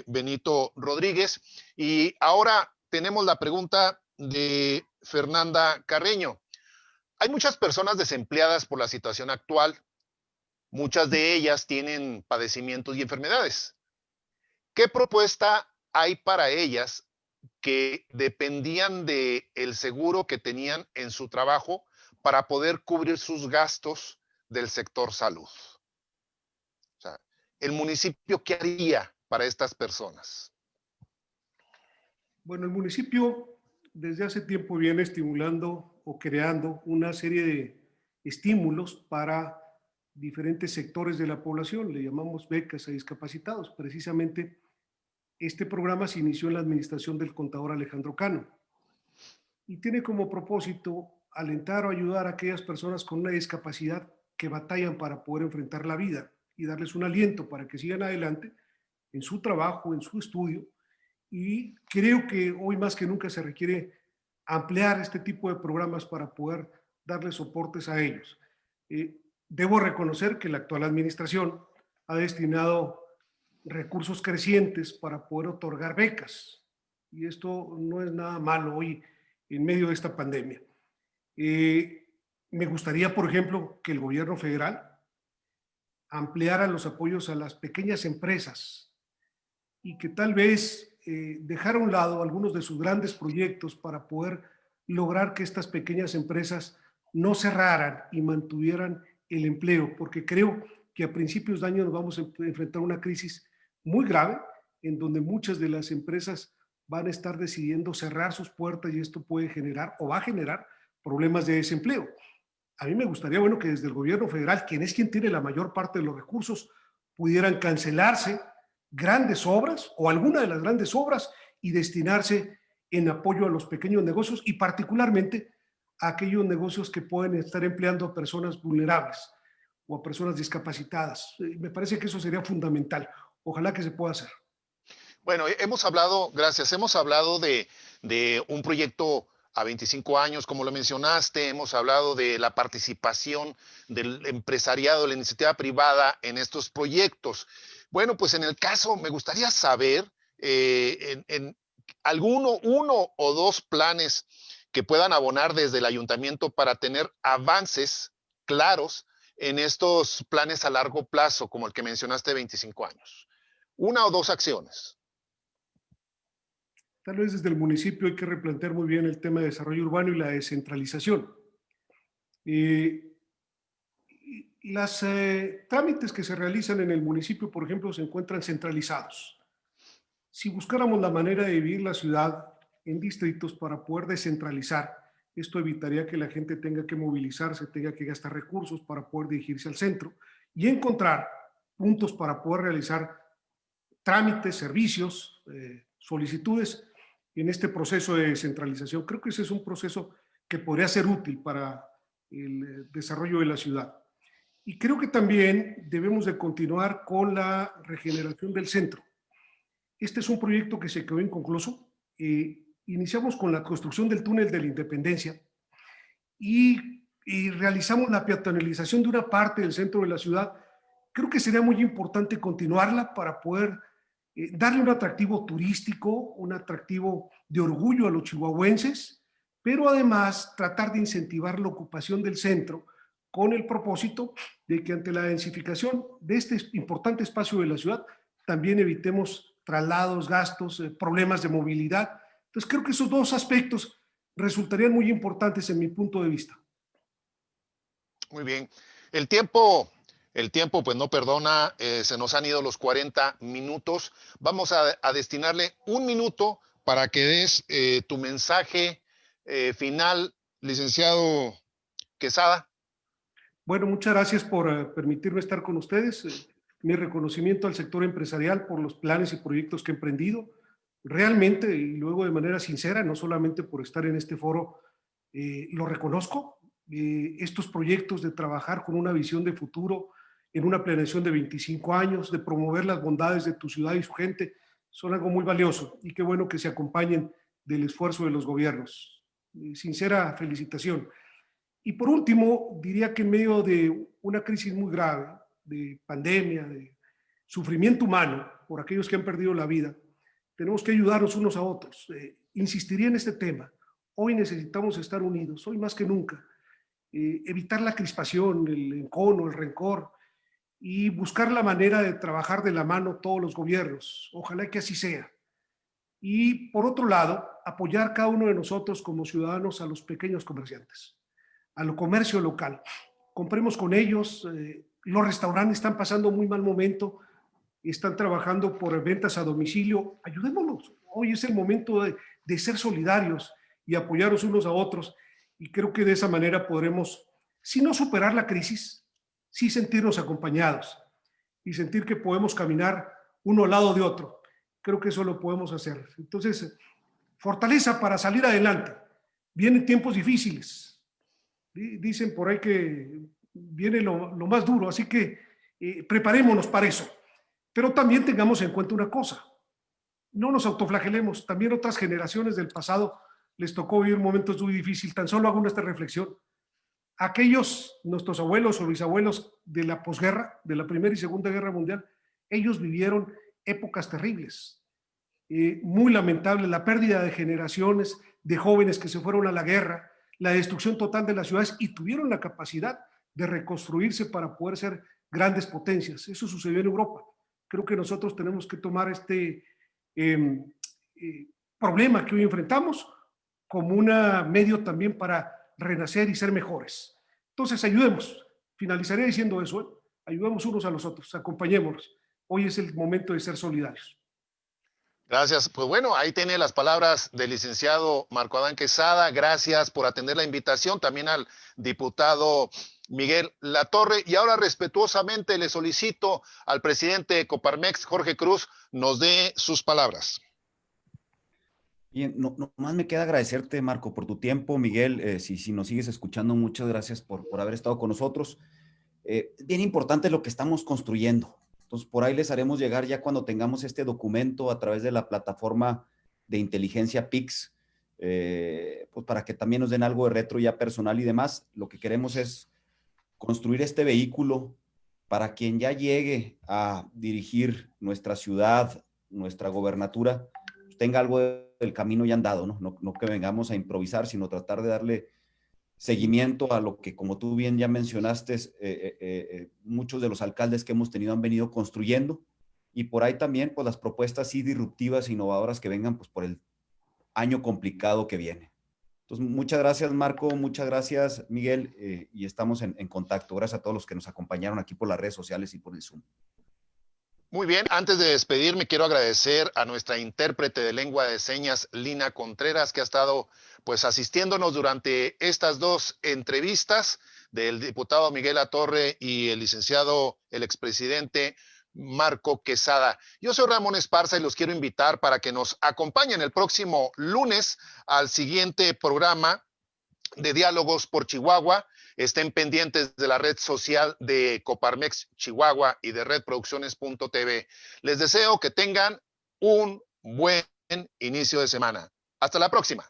Benito Rodríguez. Y ahora tenemos la pregunta de Fernanda Carreño. Hay muchas personas desempleadas por la situación actual. Muchas de ellas tienen padecimientos y enfermedades. ¿Qué propuesta hay para ellas que dependían del seguro que tenían en su trabajo para poder cubrir sus gastos del sector salud. O sea, ¿el municipio qué haría para estas personas? Bueno, el municipio desde hace tiempo viene estimulando o creando una serie de estímulos para diferentes sectores de la población. Le llamamos becas a discapacitados. Precisamente este programa se inició en la administración del contador Alejandro Cano y tiene como propósito alentar o ayudar a aquellas personas con una discapacidad que batallan para poder enfrentar la vida y darles un aliento para que sigan adelante en su trabajo, en su estudio. Y creo que hoy más que nunca se requiere ampliar este tipo de programas para poder darles soportes a ellos. Debo reconocer que la actual administración ha destinado recursos crecientes para poder otorgar becas. Y esto no es nada malo hoy en medio de esta pandemia. Me gustaría, por ejemplo, que el gobierno federal ampliara los apoyos a las pequeñas empresas y que tal vez dejara a un lado algunos de sus grandes proyectos para poder lograr que estas pequeñas empresas no cerraran y mantuvieran el empleo, porque creo que a principios de año nos vamos a enfrentar una crisis muy grave en donde muchas de las empresas van a estar decidiendo cerrar sus puertas y esto puede generar o va a generar problemas de desempleo. A mí me gustaría, bueno, que desde el gobierno federal, quien tiene la mayor parte de los recursos, pudieran cancelarse grandes obras o alguna de las grandes obras y destinarse en apoyo a los pequeños negocios y particularmente a aquellos negocios que pueden estar empleando a personas vulnerables o a personas discapacitadas. Me parece que eso sería fundamental. Ojalá que se pueda hacer. Bueno, hemos hablado, gracias, hemos hablado de un proyecto a 25 años, como lo mencionaste, hemos hablado de la participación del empresariado, de la iniciativa privada en estos proyectos. Bueno, pues en el caso, me gustaría saber en uno o dos planes que puedan abonar desde el ayuntamiento para tener avances claros en estos planes a largo plazo, como el que mencionaste de 25 años. Una o dos acciones. Tal vez desde el municipio hay que replantear muy bien el tema de desarrollo urbano y la descentralización. Los trámites que se realizan en el municipio, por ejemplo, se encuentran centralizados. Si buscáramos la manera de dividir la ciudad en distritos para poder descentralizar, esto evitaría que la gente tenga que movilizarse, tenga que gastar recursos para poder dirigirse al centro y encontrar puntos para poder realizar trámites, servicios, solicitudes en este proceso de descentralización. Creo que ese es un proceso que podría ser útil para el desarrollo de la ciudad. Y creo que también debemos de continuar con la regeneración del centro. Este es un proyecto que se quedó inconcluso. Iniciamos con la construcción del túnel de la Independencia y realizamos la peatonalización de una parte del centro de la ciudad. Creo que sería muy importante continuarla para poder darle un atractivo turístico, un atractivo de orgullo a los chihuahuenses, pero además tratar de incentivar la ocupación del centro con el propósito de que ante la densificación de este importante espacio de la ciudad también evitemos traslados, gastos, problemas de movilidad. Entonces creo que esos dos aspectos resultarían muy importantes en mi punto de vista. Muy bien. El tiempo pues no perdona, se nos han ido los 40 minutos. Vamos a destinarle un minuto para que des tu mensaje final, licenciado Quesada. Bueno, muchas gracias por permitirme estar con ustedes. Mi reconocimiento al sector empresarial por los planes y proyectos que he emprendido. Realmente, y luego de manera sincera, no solamente por estar en este foro, lo reconozco. Estos proyectos de trabajar con una visión de futuro, en una planeación de 25 años, de promover las bondades de tu ciudad y su gente, son algo muy valioso y qué bueno que se acompañen del esfuerzo de los gobiernos. Sincera felicitación. Y por último, diría que en medio de una crisis muy grave, de pandemia, de sufrimiento humano por aquellos que han perdido la vida, tenemos que ayudarnos unos a otros. Insistiría en este tema. Hoy necesitamos estar unidos, hoy más que nunca. Evitar la crispación, el encono, el rencor, y buscar la manera de trabajar de la mano todos los gobiernos. Ojalá que así sea. Y por otro lado, apoyar cada uno de nosotros como ciudadanos a los pequeños comerciantes, al comercio local. Compremos con ellos, los restaurantes están pasando muy mal momento, están trabajando por ventas a domicilio, ayudémonos. Hoy es el momento de ser solidarios y apoyarnos unos a otros, y creo que de esa manera podremos, si no superar la crisis, sí sentirnos acompañados y sentir que podemos caminar uno al lado de otro. Creo que eso lo podemos hacer. Entonces, fortaleza para salir adelante. Vienen tiempos difíciles. Dicen por ahí que viene lo más duro, así que preparémonos para eso. Pero también tengamos en cuenta una cosa, no nos autoflagelemos, también otras generaciones del pasado les tocó vivir momentos muy difíciles, tan solo hago esta reflexión. Aquellos, nuestros abuelos o bisabuelos de la posguerra, de la Primera y Segunda Guerra Mundial, ellos vivieron épocas terribles, muy lamentable, la pérdida de generaciones de jóvenes que se fueron a la guerra, la destrucción total de las ciudades y tuvieron la capacidad de reconstruirse para poder ser grandes potencias. Eso sucedió en Europa. Creo que nosotros tenemos que tomar este problema que hoy enfrentamos como un medio también para renacer y ser mejores. Entonces, ayudemos. Finalizaré diciendo eso, ¿eh? Ayudemos unos a los otros, acompañémonos. Hoy es el momento de ser solidarios. Gracias. Pues bueno, ahí tiene las palabras del licenciado Marco Adán Quesada. Gracias por atender la invitación. También al diputado Miguel Latorre. Y ahora respetuosamente le solicito al presidente de Coparmex, Jorge Cruz, nos dé sus palabras. Bien, no más me queda agradecerte, Marco, por tu tiempo. Miguel, si nos sigues escuchando, muchas gracias por haber estado con nosotros. Bien importante lo que estamos construyendo. Entonces, por ahí les haremos llegar ya cuando tengamos este documento a través de la plataforma de inteligencia PIX, pues para que también nos den algo de retro ya personal y demás. Lo que queremos es construir este vehículo para quien ya llegue a dirigir nuestra ciudad, nuestra gobernatura, pues tenga algo del camino ya andado, ¿no? No que vengamos a improvisar, sino tratar de darle seguimiento a lo que, como tú bien ya mencionaste, muchos de los alcaldes que hemos tenido han venido construyendo, y por ahí también pues las propuestas sí disruptivas e innovadoras que vengan pues por el año complicado que viene. Entonces, muchas gracias, Marco, muchas gracias, Miguel, y estamos en contacto. Gracias a todos los que nos acompañaron aquí por las redes sociales y por el Zoom. Muy bien, antes de despedirme, quiero agradecer a nuestra intérprete de lengua de señas, Lina Contreras, que ha estado pues asistiéndonos durante estas dos entrevistas del diputado Miguel Latorre y el licenciado, el expresidente Marco Quesada. Yo soy Ramón Esparza y los quiero invitar para que nos acompañen el próximo lunes al siguiente programa de Diálogos por Chihuahua. Estén pendientes de la red social de Coparmex Chihuahua y de redproducciones.tv. Les deseo que tengan un buen inicio de semana. Hasta la próxima.